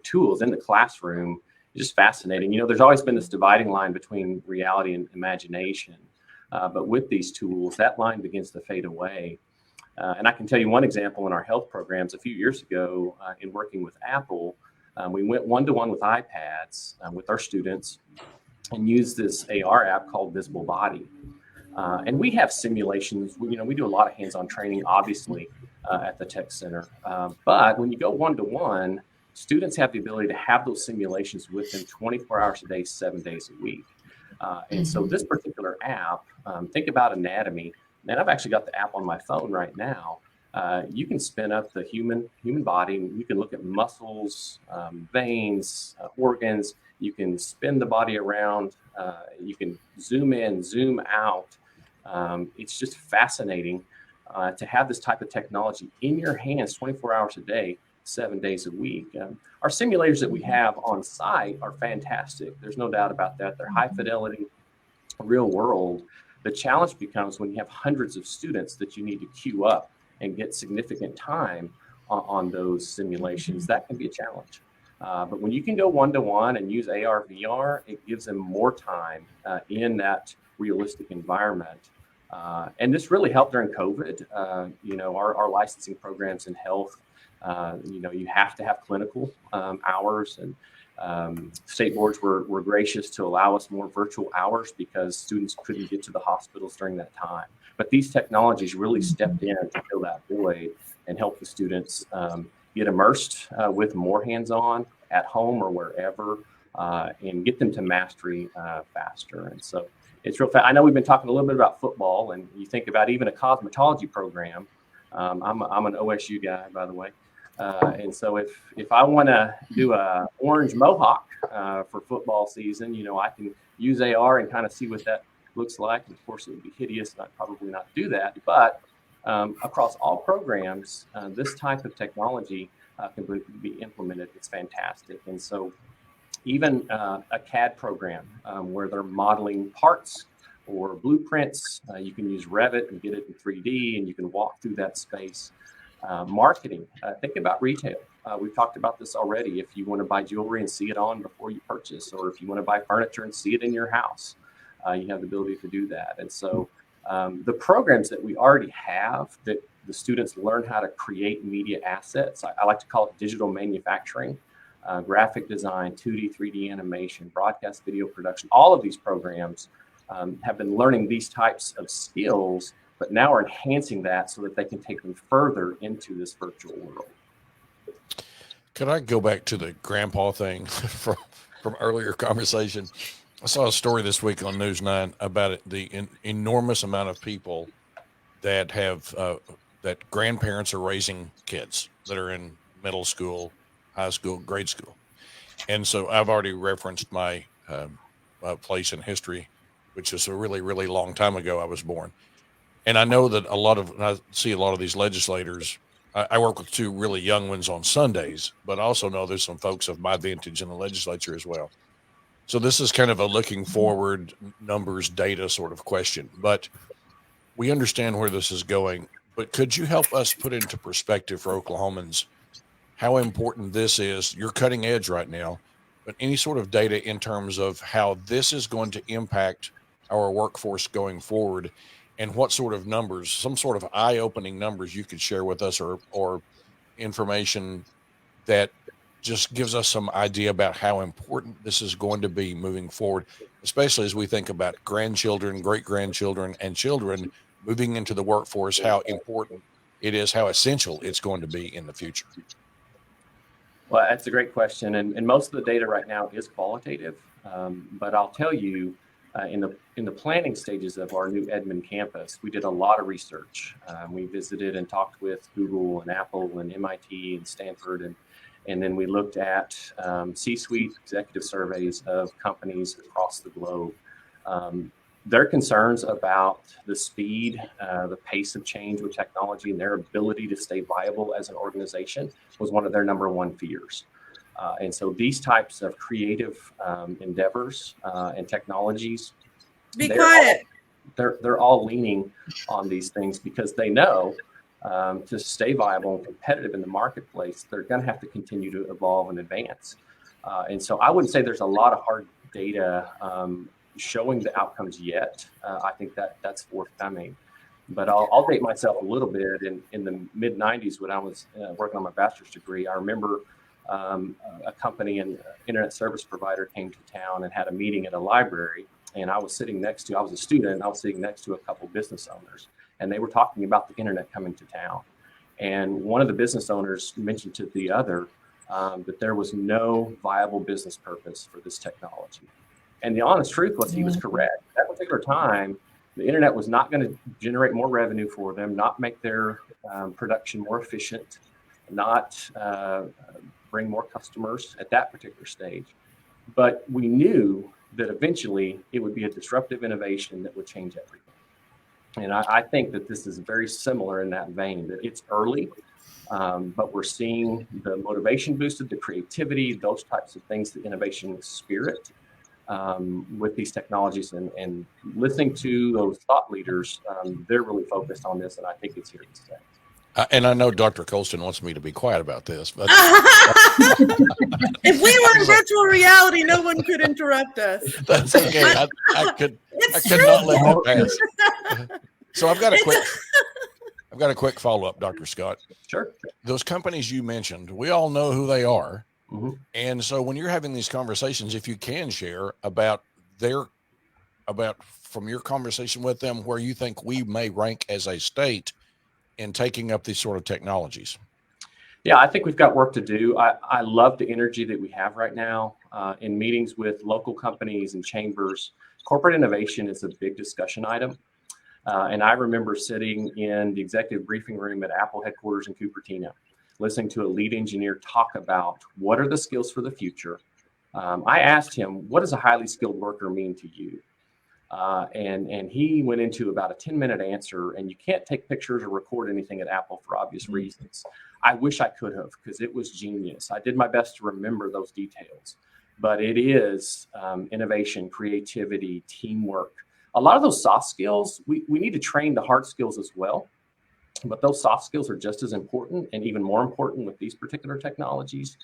S6: tools in the classroom, is just fascinating. There's always been this dividing line between reality and imagination. But with these tools, that line begins to fade away. And I can tell you one example in our health programs. A few years ago, in working with Apple, we went one-to-one with iPads with our students and used this AR app called Visible Body. And we have simulations. We do a lot of hands-on training, obviously, at the tech center. But when you go one-to-one, students have the ability to have those simulations with them 24 hours a day, 7 days a week. And so this particular app, think about anatomy, and I've actually got the app on my phone right now. You can spin up the human body, and you can look at muscles, veins, organs. You can spin the body around. You can zoom in, zoom out. It's just fascinating to have this type of technology in your hands 24 hours a day, 7 days a week. Our simulators that we have on site are fantastic. There's no doubt about that. They're high fidelity, real world. The challenge becomes when you have hundreds of students that you need to queue up and get significant time on those simulations. That can be a challenge. But when you can go one-to-one and use AR, VR, it gives them more time in that realistic environment. And this really helped during COVID. Our licensing programs in health, you have to have clinical hours, and state boards were gracious to allow us more virtual hours because students couldn't get to the hospitals during that time. But these technologies really stepped in to fill that void and help the students get immersed with more hands-on at home or wherever, and get them to mastery faster. And so it's real fast. I know we've been talking a little bit about football, and you think about even a cosmetology program. I'm an OSU guy, by the way. And so if I want to do a orange mohawk for football season, I can use AR and kind of see what that looks like. And of course, it would be hideous, and I'd probably not do that. But across all programs, this type of technology can be implemented. It's fantastic. And so even a CAD program where they're modeling parts or blueprints, you can use Revit and get it in 3D, and you can walk through that space. Marketing, think about retail. We've talked about this already. If you want to buy jewelry and see it on before you purchase, or if you want to buy furniture and see it in your house, you have the ability to do that. And so the programs that we already have that the students learn how to create media assets, I like to call it digital manufacturing. graphic design, 2D, 3D animation, broadcast video production. All of these programs have been learning these types of skills, but now are enhancing that so that they can take them further into this virtual world.
S1: Could I go back to the grandpa thing from earlier conversation? I saw a story this week on News 9 about the enormous amount of people that have that grandparents are raising kids that are in middle school, high school, grade school. And so I've already referenced my place in history, which is a really, really long time ago I was born. And I know that I see a lot of these legislators. I work with two really young ones on Sundays, but I also know there's some folks of my vintage in the legislature as well. So this is kind of a looking forward, numbers, data sort of question, but we understand where this is going. But could you help us put into perspective for Oklahomans how important this is? You're cutting edge right now, but any sort of data in terms of how this is going to impact our workforce going forward, and what sort of numbers, some sort of eye-opening numbers you could share with us, or information that just gives us some idea about how important this is going to be moving forward, especially as we think about grandchildren, great-grandchildren, and children moving into the workforce, how important it is, how essential it's going to be in the future.
S6: Well, that's a great question. And most of the data right now is qualitative. But I'll tell you, in the planning stages of our new Edmond campus, we did a lot of research. We visited and talked with Google and Apple and MIT and Stanford, and then we looked at C-suite executive surveys of companies across the globe. Their concerns about the speed, the pace of change with technology, and their ability to stay viable as an organization was one of their number one fears. And so these types of creative endeavors and technologies, they're all leaning on these things because they know to stay viable and competitive in the marketplace, they're going to have to continue to evolve and advance. And so I wouldn't say there's a lot of hard data showing the outcomes yet. I think that's forthcoming. But I'll date myself a little bit. In the mid 90s, when I was working on my bachelor's degree, I remember a company and internet service provider came to town and had a meeting at a library. And I was a student, and I was sitting next to a couple business owners. And they were talking about the internet coming to town. And one of the business owners mentioned to the other that there was no viable business purpose for this technology. And the honest truth was he was correct. At that particular time, the internet was not going to generate more revenue for them, not make their production more efficient, not bring more customers at that particular stage. But we knew that eventually it would be a disruptive innovation that would change everything. And I think that this is very similar in that vein, that it's early, but we're seeing the motivation boosted, the creativity, those types of things, the innovation spirit with these technologies, and listening to those thought leaders, they're really focused on this, and I think it's here to stay.
S1: And I know Dr. Colston wants me to be quiet about this, but
S5: if we were in virtual reality, no one could interrupt us.
S1: That's okay. I could not let that pass. So I've got a quick follow-up, Dr. Scott.
S6: Sure.
S1: Those companies you mentioned, we all know who they are.
S6: Mm-hmm.
S1: And so when you're having these conversations, if you can share about from your conversation with them, where you think we may rank as a state in taking up these sort of technologies.
S6: Yeah, I think we've got work to do. I love the energy that we have right now in meetings with local companies and chambers. Corporate innovation is a big discussion item. And I remember sitting in the executive briefing room at Apple headquarters in Cupertino, listening to a lead engineer talk about what are the skills for the future. I asked him, what does a highly skilled worker mean to you? And he went into about a 10-minute answer, and you can't take pictures or record anything at Apple for obvious reasons. I wish I could have, because it was genius. I did my best to remember those details, but it is innovation, creativity, teamwork. A lot of those soft skills, we need to train the hard skills as well, but those soft skills are just as important and even more important with these particular technologies.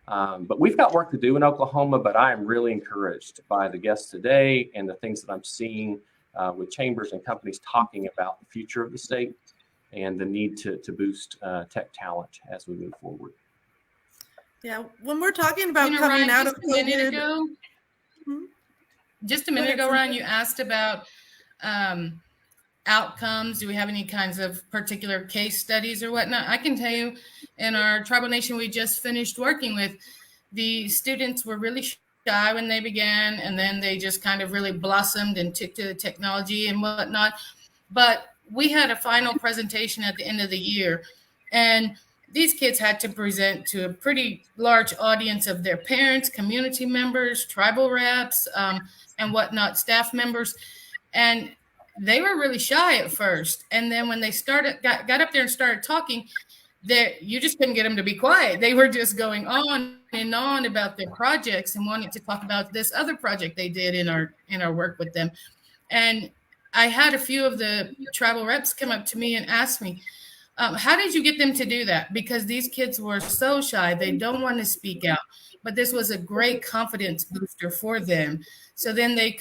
S6: But we've got work to do in Oklahoma, but I am really encouraged by the guests today and the things that I'm seeing with chambers and companies talking about the future of the state and the need to boost tech talent as we move forward.
S5: Yeah, when we're talking about
S7: You know,
S5: coming
S7: Ryan,
S5: out of
S7: just a minute
S5: COVID,
S7: ago,
S5: Hmm?
S7: just a minute ago, Ryan, you asked about outcomes. Do we have any kinds of particular case studies or whatnot? I can tell you, in our tribal nation we just finished working with, the students were really shy when they began, and then they just kind of really blossomed and took to the technology and whatnot. But we had a final presentation at the end of the year, and these kids had to present to a pretty large audience of their parents, community members, tribal reps, and whatnot, staff members. And they were really shy at first. And then when they got up there and started talking, you just couldn't get them to be quiet. They were just going on and on about their projects and wanting to talk about this other project they did in our work with them. And I had a few of the tribal reps come up to me and ask me, how did you get them to do that? Because these kids were so shy. They don't want to speak out. But this was a great confidence booster for them. So then they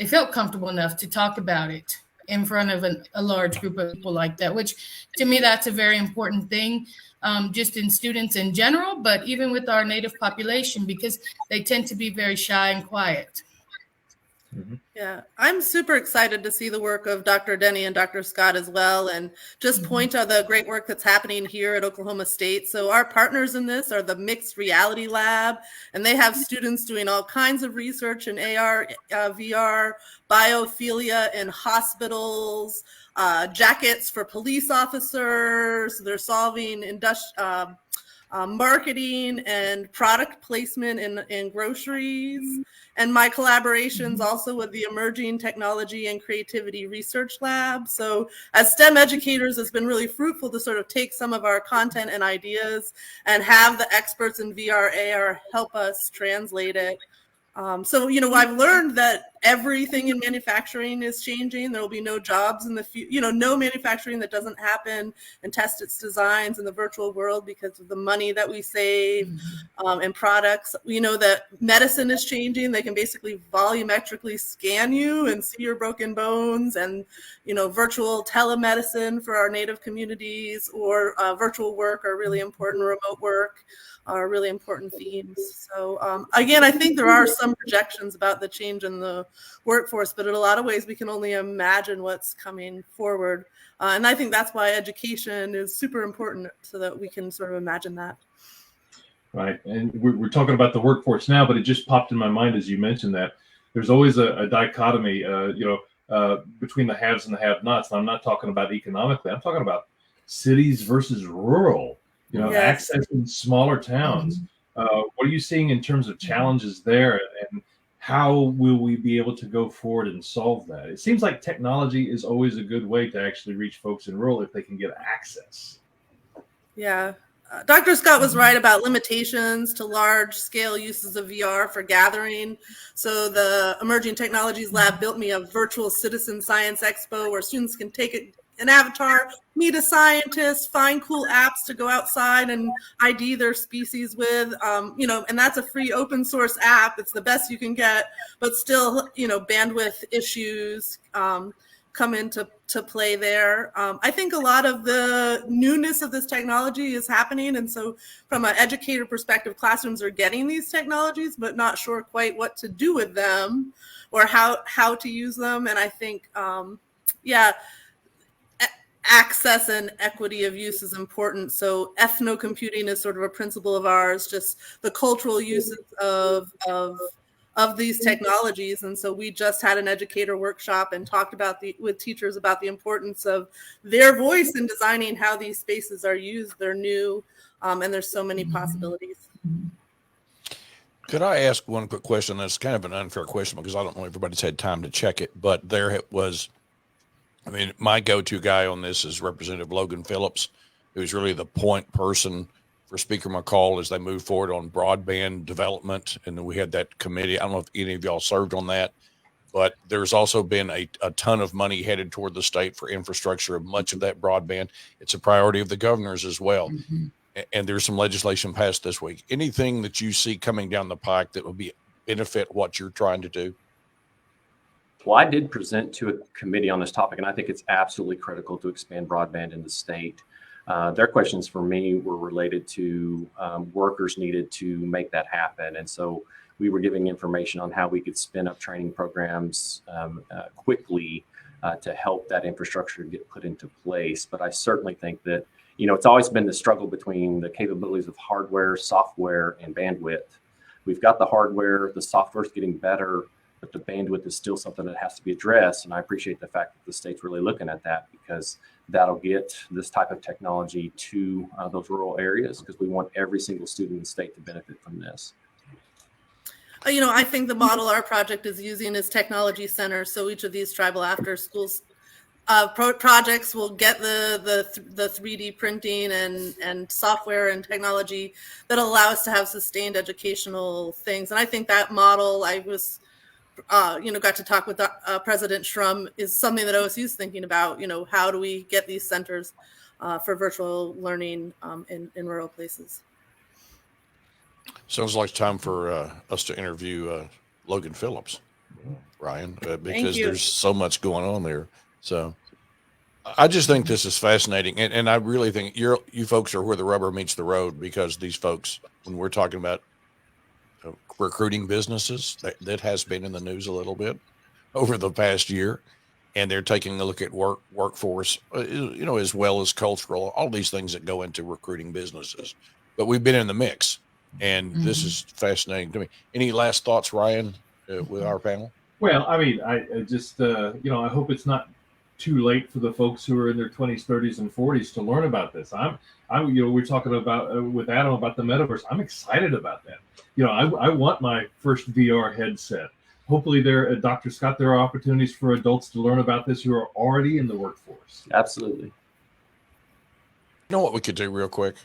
S7: felt comfortable enough to talk about it in front of a large group of people like that, which to me, that's a very important thing, just in students in general, but even with our Native population, because they tend to be very shy and quiet.
S4: Mm-hmm.
S5: Yeah, I'm super excited to see the work of Dr. Denny and Dr. Scott as well, and just point to the great work that's happening here at Oklahoma State. So our partners in this are the Mixed Reality Lab, and they have students doing all kinds of research in AR, VR, biophilia in hospitals, jackets for police officers. They're solving marketing and product placement in groceries. And my collaborations also with the Emerging Technology and Creativity Research Lab. So as STEM educators, it's been really fruitful to sort of take some of our content and ideas and have the experts in VR, AR help us translate it. So, I've learned that everything in manufacturing is changing. There will be no jobs in the future, no manufacturing that doesn't happen and test its designs in the virtual world because of the money that we save and products. We know that medicine is changing. They can basically volumetrically scan you and see your broken bones, and, virtual telemedicine for our Native communities or virtual work are really important, remote work are really important themes. So again, I think there are some projections about the change in the workforce, but in a lot of ways we can only imagine what's coming forward. And I think that's why education is super important, so that we can sort of imagine that.
S4: Right. And we're talking about the workforce now, but it just popped in my mind as you mentioned that there's always a dichotomy, between the haves and the have-nots. And I'm not talking about economically. I'm talking about cities versus rural.
S5: Yes.
S4: Accessing smaller towns. What are you seeing in terms of challenges there, and how will we be able to go forward and solve that? It seems like technology is always a good way to actually reach folks in rural if they can get access.
S5: Yeah. Dr. Scott was right about limitations to large-scale uses of VR for gathering. So the Emerging Technologies Lab built me a virtual citizen science expo where students can take an avatar, meet a scientist, find cool apps to go outside and ID their species with, and that's a free open source app. It's the best you can get, but still, bandwidth issues come into play there. I think a lot of the newness of this technology is happening. And so from an educator perspective, classrooms are getting these technologies, but not sure quite what to do with them or how to use them. And I think, access and equity of use is important. So ethnocomputing is sort of a principle of ours, just the cultural uses of these technologies. And so we just had an educator workshop and talked with teachers about the importance of their voice in designing how these spaces are used. They're new, and there's so many possibilities.
S1: Could I ask one quick question? That's kind of an unfair question because I don't know if everybody's had time to check it, but there it was. My go-to guy on this is Representative Logan Phillips, who's really the point person for Speaker McCall as they move forward on broadband development. And then we had that committee. I don't know if any of y'all served on that, but there's also been a ton of money headed toward the state for infrastructure of much of that broadband. It's a priority of the governors as well. Mm-hmm. And there's some legislation passed this week. Anything that you see coming down the pike that will benefit what you're trying to do?
S6: Well, I did present to a committee on this topic, and I think it's absolutely critical to expand broadband in the state. Their questions for me were related to workers needed to make that happen. And so we were giving information on how we could spin up training programs quickly to help that infrastructure get put into place. But I certainly think that, it's always been the struggle between the capabilities of hardware, software, and bandwidth. We've got the hardware, the software's getting better, but the bandwidth is still something that has to be addressed. And I appreciate the fact that the state's really looking at that, because that'll get this type of technology to those rural areas, because we want every single student in the state to benefit from this.
S5: I think the model our project is using is technology centers. So each of these tribal after schools projects will get the 3D printing and software and technology that allow us to have sustained educational things. And I think that model, I was, got to talk with President Shrum, is something that OSU is thinking about. How do we get these centers for virtual learning in rural places?
S1: Sounds like it's time for us to interview Logan Phillips, Ryan, because there's so much going on there. So I just think this is fascinating. And I really think you folks are where the rubber meets the road, because these folks, when we're talking about recruiting businesses, that has been in the news a little bit over the past year. And they're taking a look at workforce, as well as cultural, all these things that go into recruiting businesses. But we've been in the mix. And this is fascinating to me. Any last thoughts, Ryan, with our panel?
S4: Well, I mean, I just, I hope it's not too late for the folks who are in their 20s, 30s, and 40s to learn about this. We're talking about with Adam about the metaverse. I'm excited about that. I want my first VR headset. Hopefully Dr. Scott, there are opportunities for adults to learn about this who are already in the workforce.
S6: Absolutely.
S1: You know what we could do real quick?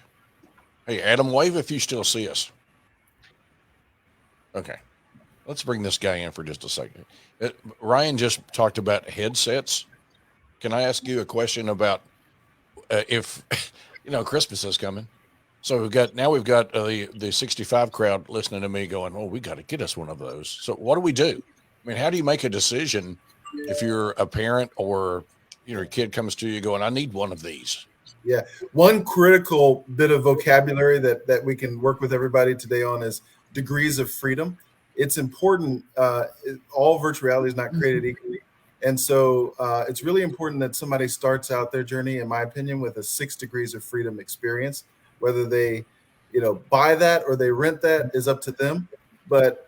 S1: Hey, Adam, wave if you still see us. Okay. Let's bring this guy in for just a second. Ryan just talked about headsets. Can I ask you a question about if, Christmas is coming. So we've got the 65 crowd listening to me going, oh, we got to get us one of those. So what do we do? I mean, how do you make a decision if you're a parent or, your kid comes to you going, I need one of these?
S3: Yeah. One critical bit of vocabulary that we can work with everybody today on is degrees of freedom. It's important. All virtual reality is not created equally. And so it's really important that somebody starts out their journey, in my opinion, with a 6 degrees of freedom experience. Whether they, buy that or they rent that is up to them. But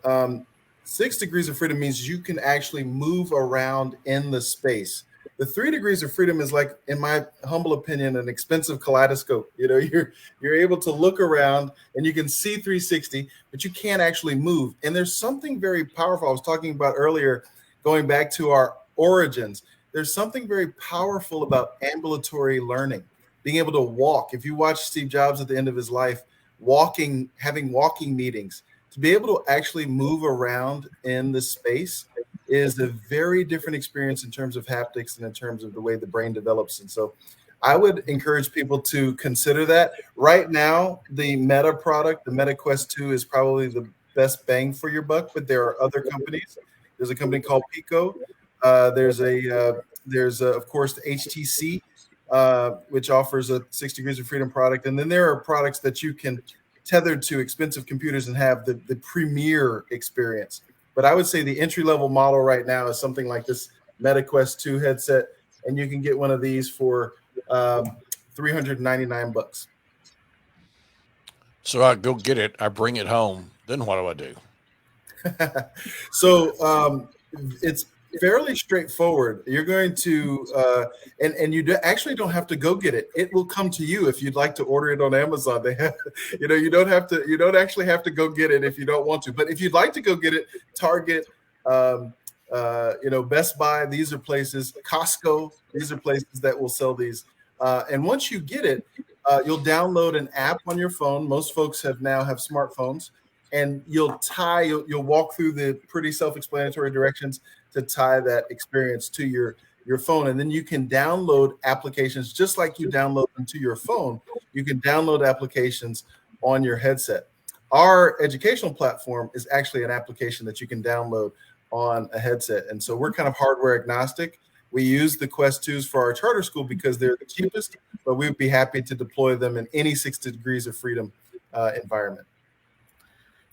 S3: 6 degrees of freedom means you can actually move around in the space. The 3 degrees of freedom is like, in my humble opinion, an expensive kaleidoscope. You're able to look around and you can see 360, but you can't actually move. And there's something very powerful. I was talking about earlier, going back to our origins. There's something very powerful about ambulatory learning, being able to walk. If you watch Steve Jobs at the end of his life, having walking meetings, to be able to actually move around in the space is a very different experience in terms of haptics and in terms of the way the brain develops. And so I would encourage people to consider that. Right now, the Meta product, the Meta Quest 2, is probably the best bang for your buck, but there are other companies. There's a company called Pico. There's of course the HTC, which offers a 6 degrees of freedom product. And then there are products that you can tether to expensive computers and have the premier experience. But I would say the entry-level model right now is something like this Meta Quest 2 headset, and you can get one of these for $399.
S1: So I go get it. I bring it home. Then what do I do?
S3: So it's fairly straightforward. You're going to, and you actually don't have to go get it. It will come to you if you'd like to order it on Amazon. They have, you don't actually have to go get it if you don't want to. But if you'd like to go get it, Target, Best Buy, these are places, Costco, these are places that will sell these. And once you get it, you'll download an app on your phone. Most folks now have smartphones, and you'll walk through the pretty self-explanatory directions to tie that experience to your phone. And then you can download applications just like you download them to your phone. You can download applications on your headset. Our educational platform is actually an application that you can download on a headset. And so we're kind of hardware agnostic. We use the Quest 2s for our charter school because they're the cheapest, but we'd be happy to deploy them in any 6 degrees of freedom environment.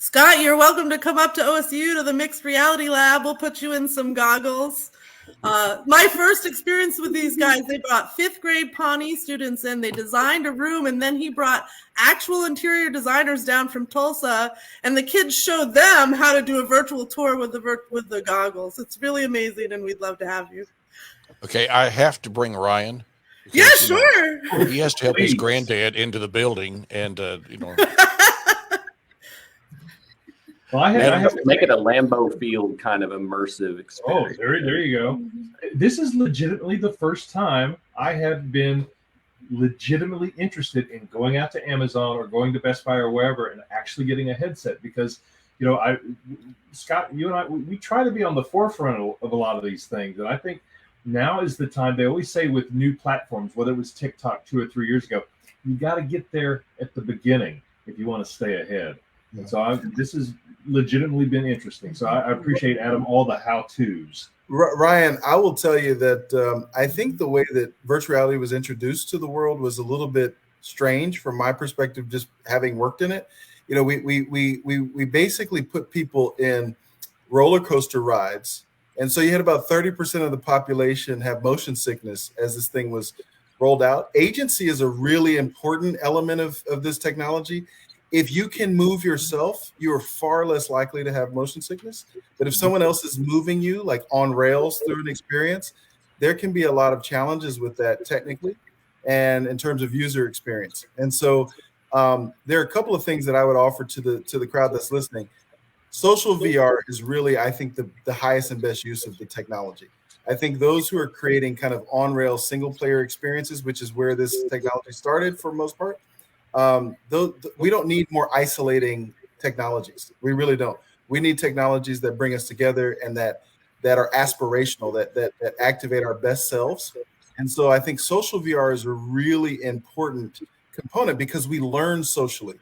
S5: Scott, you're welcome to come up to OSU to the Mixed Reality Lab. We'll put you in some goggles. My first experience with these guys, they brought 5th grade Pawnee students in. They designed a room, and then he brought actual interior designers down from Tulsa, and the kids showed them how to do a virtual tour with the goggles. It's really amazing, and we'd love to have you.
S1: Okay, I have to bring Ryan.
S5: Yeah,
S1: Because,
S5: sure.
S1: he has to help his granddad into the building, and
S4: Well, I have
S6: Make it a Lambeau Field kind of immersive experience.
S4: Oh, there you go. This is legitimately the first time I have been legitimately interested in going out to Amazon or going to Best Buy or wherever and actually getting a headset, because Scott, you and I, we try to be on the forefront of a lot of these things, and I think now is the time. They always say with new platforms, whether it was TikTok 2 or 3 years ago, you got to get there at the beginning if you want to stay ahead. And so this has legitimately been interesting. So I appreciate, Adam, all the how-tos.
S3: Ryan, I will tell you that I think the way that virtual reality was introduced to the world was a little bit strange from my perspective, just having worked in it. We basically put people in roller coaster rides. And so you had about 30% of the population have motion sickness as this thing was rolled out. Agency is a really important element of this technology. If you can move yourself, you are far less likely to have motion sickness. But if someone else is moving you, like on rails through an experience, there can be a lot of challenges with that technically and in terms of user experience. And so there are a couple of things that I would offer to the crowd that's listening. Social VR is really, I think, the highest and best use of the technology. I think those who are creating kind of on-rail single-player experiences, which is where this technology started for the most part, we don't need more isolating technologies. We really don't. We need technologies that bring us together and that are aspirational, that activate our best selves. And so I think social VR is a really important component because we learn socially,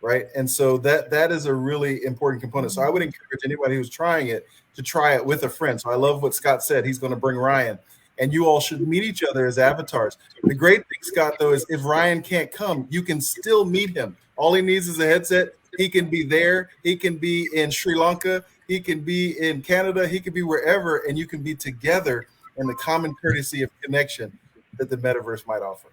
S3: right? And so that is a really important component. So I would encourage anybody who's trying it to try it with a friend. So I love what Scott said. He's going to bring Ryan. And you all should meet each other as avatars. The great thing, Scott, though, is if Ryan can't come, you can still meet him. All he needs is a headset. He can be there. He can be in Sri Lanka. He can be in Canada. He can be wherever, and you can be together in the common courtesy of connection that the metaverse might offer.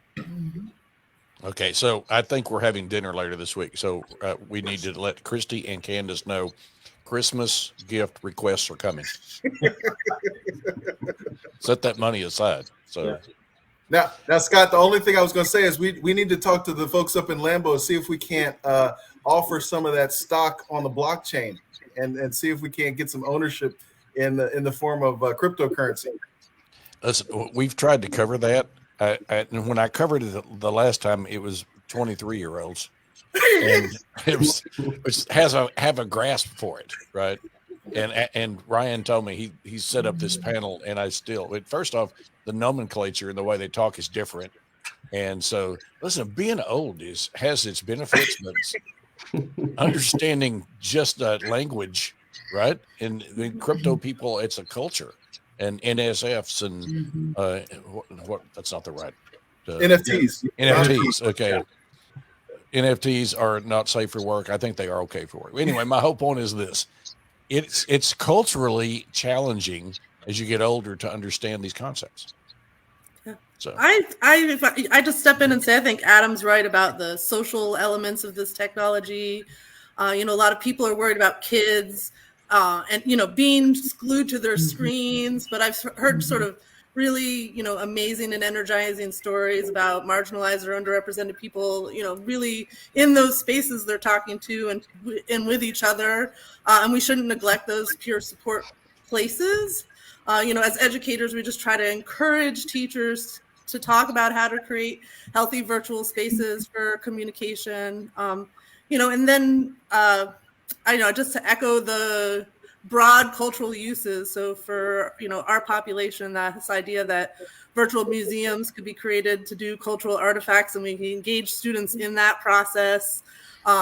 S1: Okay, so I think we're having dinner later this week. So we need to let Christy and Candace know Christmas gift requests are coming. Set that money aside. So
S3: now, Scott, the only thing I was going to say is we need to talk to the folks up in Lambeau, see if we can't offer some of that stock on the blockchain and see if we can't get some ownership in the form of cryptocurrency.
S1: Listen, we've tried to cover that. And when I covered it the last time, it was 23-year-olds, and it have a grasp for it, right? And Ryan told me he set up this panel, and first off, the nomenclature and the way they talk is different, and so listen, being old has its benefits, but understanding just that language, right? And the crypto people, it's a culture. And NSFs and what that's not the right
S3: NFTs.
S1: NFTs. Okay. NFTs are not safe for work. I think they are okay for work. Anyway, my whole point is this. It's culturally challenging as you get older to understand these concepts. So
S5: I just step in and say I think Adam's right about the social elements of this technology. A lot of people are worried about kids. And being glued to their screens, but I've heard sort of really amazing and energizing stories about marginalized or underrepresented people really in those spaces they're talking to and with each other, and we shouldn't neglect those peer support places. As educators, we just try to encourage teachers to talk about how to create healthy virtual spaces for communication, and then just to echo the broad cultural uses. So for, our population, this idea that virtual museums could be created to do cultural artifacts and we can engage students in that process.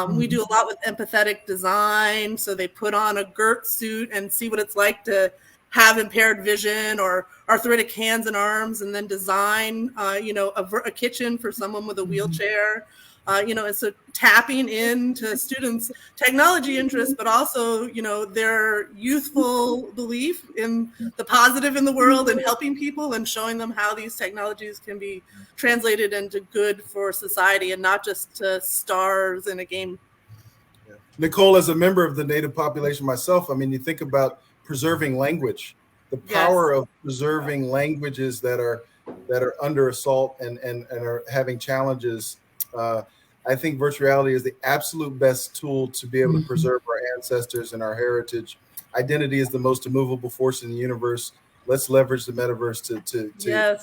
S5: We do a lot with empathetic design. So they put on a GERT suit and see what it's like to have impaired vision or arthritic hands and arms, and then design, a kitchen for someone with a wheelchair. And so tapping into students' technology interests, but also, their youthful belief in the positive in the world and helping people and showing them how these technologies can be translated into good for society and not just to stars in a game.
S3: Yeah. Nicole, as a member of the Native population myself, I mean, you think about preserving language, the power of preserving languages that are under assault and are having challenges. I think virtual reality is the absolute best tool to be able to preserve our ancestors and our heritage. Identity is the most immovable force in the universe. Let's leverage the metaverse to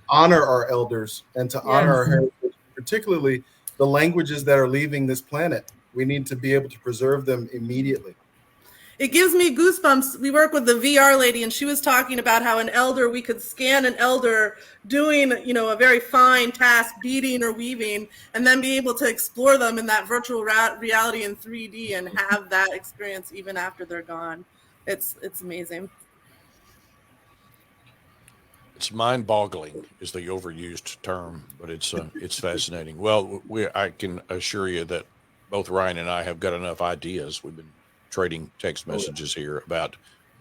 S3: honor our elders and to honor our heritage, particularly the languages that are leaving this planet. We need to be able to preserve them immediately.
S5: It gives me goosebumps. We work with the VR lady, and she was talking about how we could scan an elder doing, a very fine task, beading or weaving, and then be able to explore them in that virtual reality in 3D and have that experience even after they're gone. It's amazing.
S1: It's mind-boggling is the overused term, but it's fascinating. Well, I can assure you that both Ryan and I have got enough ideas. We've been trading text messages here about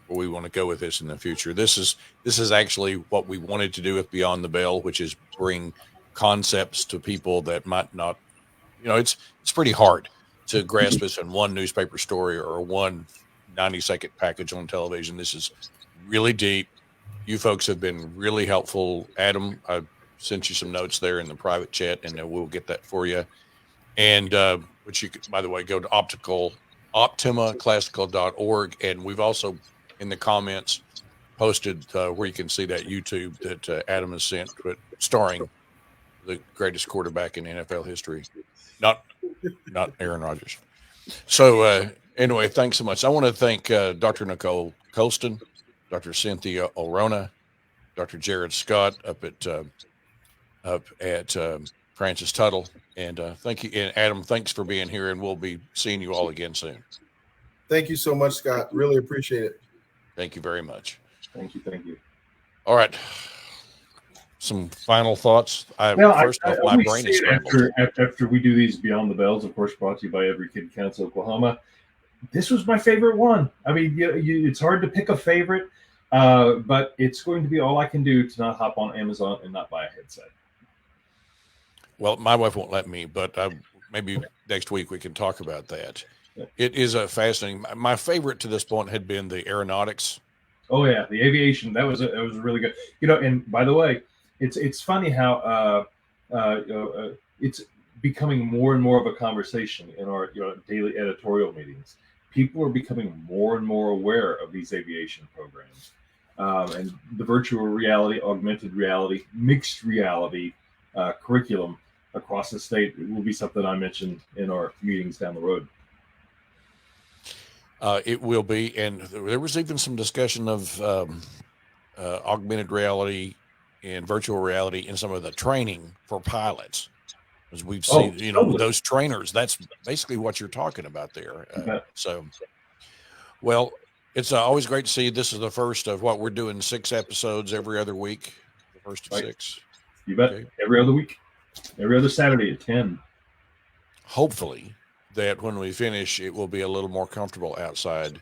S1: where we want to go with this in the future. This is actually what we wanted to do with Beyond the Bell, which is bring concepts to people that might not, it's pretty hard to grasp this in one newspaper story or one 90-second package on television. This is really deep. You folks have been really helpful. Adam, I sent you some notes there in the private chat, and we'll get that for you. And which you could, by the way, go to optimaclassical.org, and we've also in the comments posted where you can see that YouTube that Adam has sent, but starring the greatest quarterback in NFL history, not Aaron Rodgers. So anyway, thanks so much. I want to thank Dr. Nicole Colston, Dr. Cynthia Orona, Dr. Jared Scott up at Francis Tuttle. And thank you. And Adam, thanks for being here, and we'll be seeing you all again soon.
S3: Thank you so much, Scott. Really appreciate it.
S1: Thank you very much.
S4: Thank you.
S1: All right. Some final thoughts.
S4: First off, my brain is scrambled. After we do these Beyond the Bells, of course, brought to you by Every Kid Counts Oklahoma. This was my favorite one. I mean, it's hard to pick a favorite, but it's going to be all I can do to not hop on Amazon and not buy a headset.
S1: Well, my wife won't let me, but maybe next week we can talk about that. Yeah. It is a fascinating. My favorite to this point had been the aeronautics.
S4: Oh yeah, the aviation. That was really good. And by the way, it's funny how it's becoming more and more of a conversation in our daily editorial meetings. People are becoming more and more aware of these aviation programs, and the virtual reality, augmented reality, mixed reality curriculum across the state will be something I mentioned in our meetings down the road.
S1: It will be, and there was even some discussion of augmented reality and virtual reality in some of the training for pilots, as we've seen. Totally. Those trainers. That's basically what you're talking about there. So, well, it's always great to see. This is the first of what we're doing, 6 episodes every other week. The first of 6.
S4: You bet. Okay. Every other week. Every other Saturday at 10.
S1: Hopefully that when we finish, it will be a little more comfortable outside.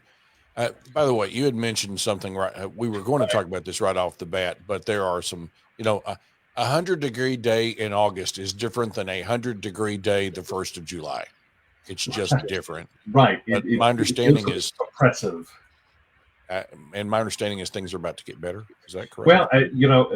S1: By the way, you had mentioned something, right? We were going to talk about this right off the bat, but there are some, a 100-degree day in August is different than a 100-degree day the 1st of July. It's just different.
S4: Right.
S1: My understanding is
S4: oppressive.
S1: And my understanding is things are about to get better. Is that correct?
S4: Well,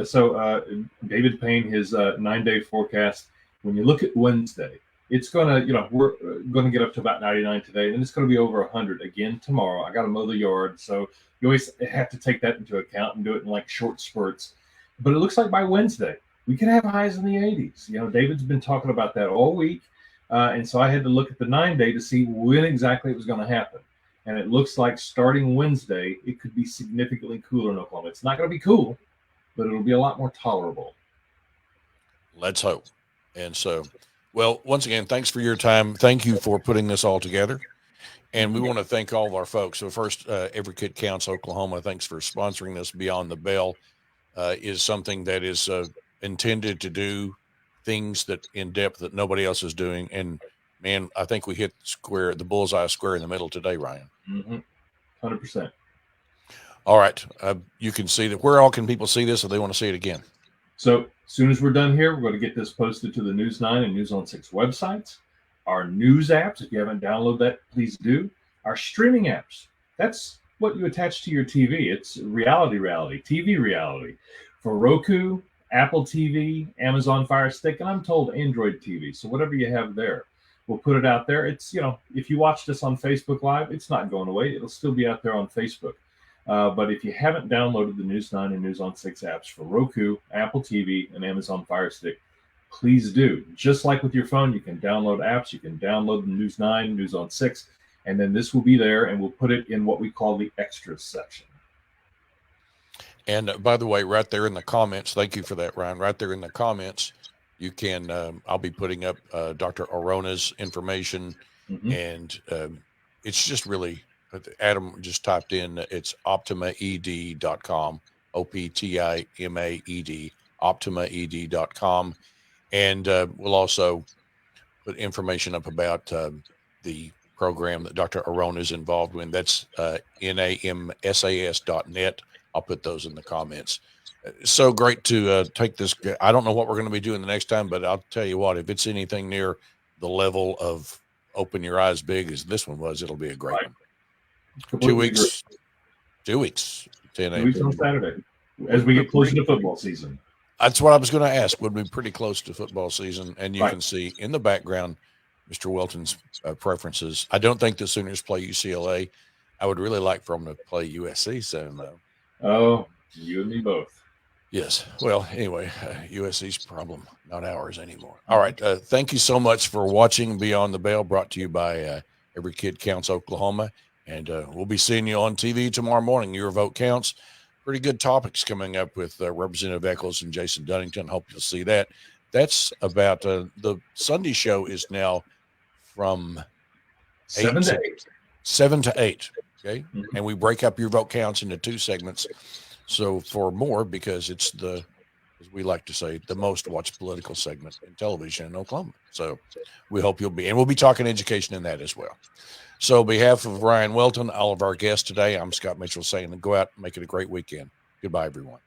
S4: so David Payne, his 9-day forecast, when you look at Wednesday, it's going to, we're going to get up to about 99 today, and it's going to be over 100 again tomorrow. I got to mow the yard. So you always have to take that into account and do it in like short spurts. But it looks like by Wednesday, we could have highs in the 80s. David's been talking about that all week. And so I had to look at the 9-day to see when exactly it was going to happen. And it looks like starting Wednesday, it could be significantly cooler in Oklahoma. It's not going to be cool, but it'll be a lot more tolerable.
S1: Let's hope. And so, well, once again, thanks for your time. Thank you for putting this all together. And we want to thank all of our folks. So first, Every Kid Counts Oklahoma, thanks for sponsoring this. Beyond the Bell is something that is intended to do things that in depth that nobody else is doing. And man, I think we hit the bullseye square in the middle today, Ryan.
S4: 100%.
S1: All right. You can see that. Where all can people see this if they want to see it again?
S4: So as soon as we're done here, we're going to get this posted to the News 9 and News on 6 websites. Our news apps, if you haven't downloaded that, please do. Our streaming apps, that's what you attach to your TV. It's reality, TV reality. For Roku, Apple TV, Amazon Fire Stick, and I'm told Android TV. So whatever you have there, we'll put it out there. It's, if you watch this on Facebook Live, it's not going away. It'll still be out there on Facebook. But if you haven't downloaded the News 9 and News on 6 apps for Roku, Apple TV, and Amazon Fire Stick, please do. Just like with your phone, you can download apps. You can download the News 9, News on 6, and then this will be there, and we'll put it in what we call the extras section.
S1: And by the way, right there in the comments, thank you for that, Ryan. Right there in the comments, you can, I'll be putting up Dr. Arona's information, and it's just really, Adam just typed in, it's optimaed.com, OPTIMAED, optimaed.com. And we'll also put information up about the program that Dr. Arona is involved in. That's NAMSAS.net. I'll put those in the comments. So great to take this. I don't know what we're going to be doing the next time, but I'll tell you what, if it's anything near the level of Open Your Eyes Big as this one was, it'll be a great one. 2 weeks. 2 weeks. 10
S4: 2 weeks on Saturday, as we get closer to football season.
S1: That's what I was going to ask. Would be pretty close to football season, and you can see in the background Mr. Wilton's preferences. I don't think the Sooners play UCLA. I would really like for them to play USC soon, though.
S4: Oh, you and me both.
S1: Yes. Well, anyway, USC's problem, not ours anymore. All right. Thank you so much for watching Beyond the Bell, brought to you by Every Kid Counts Oklahoma, and we'll be seeing you on TV tomorrow morning. Your vote counts. Pretty good topics coming up with Representative Eccles and Jason Dunnington. Hope you'll see that. That's about the Sunday show is now from
S4: 7 to 8.
S1: 7 to 8. Okay. And we break up your vote counts into 2 segments. So for more, because it's as we like to say, the most watched political segment in television in Oklahoma. So we hope you'll be, and we'll be talking education in that as well. So on behalf of Ryan Wilton, all of our guests today, I'm Scott Mitchell saying, go out and make it a great weekend. Goodbye, everyone.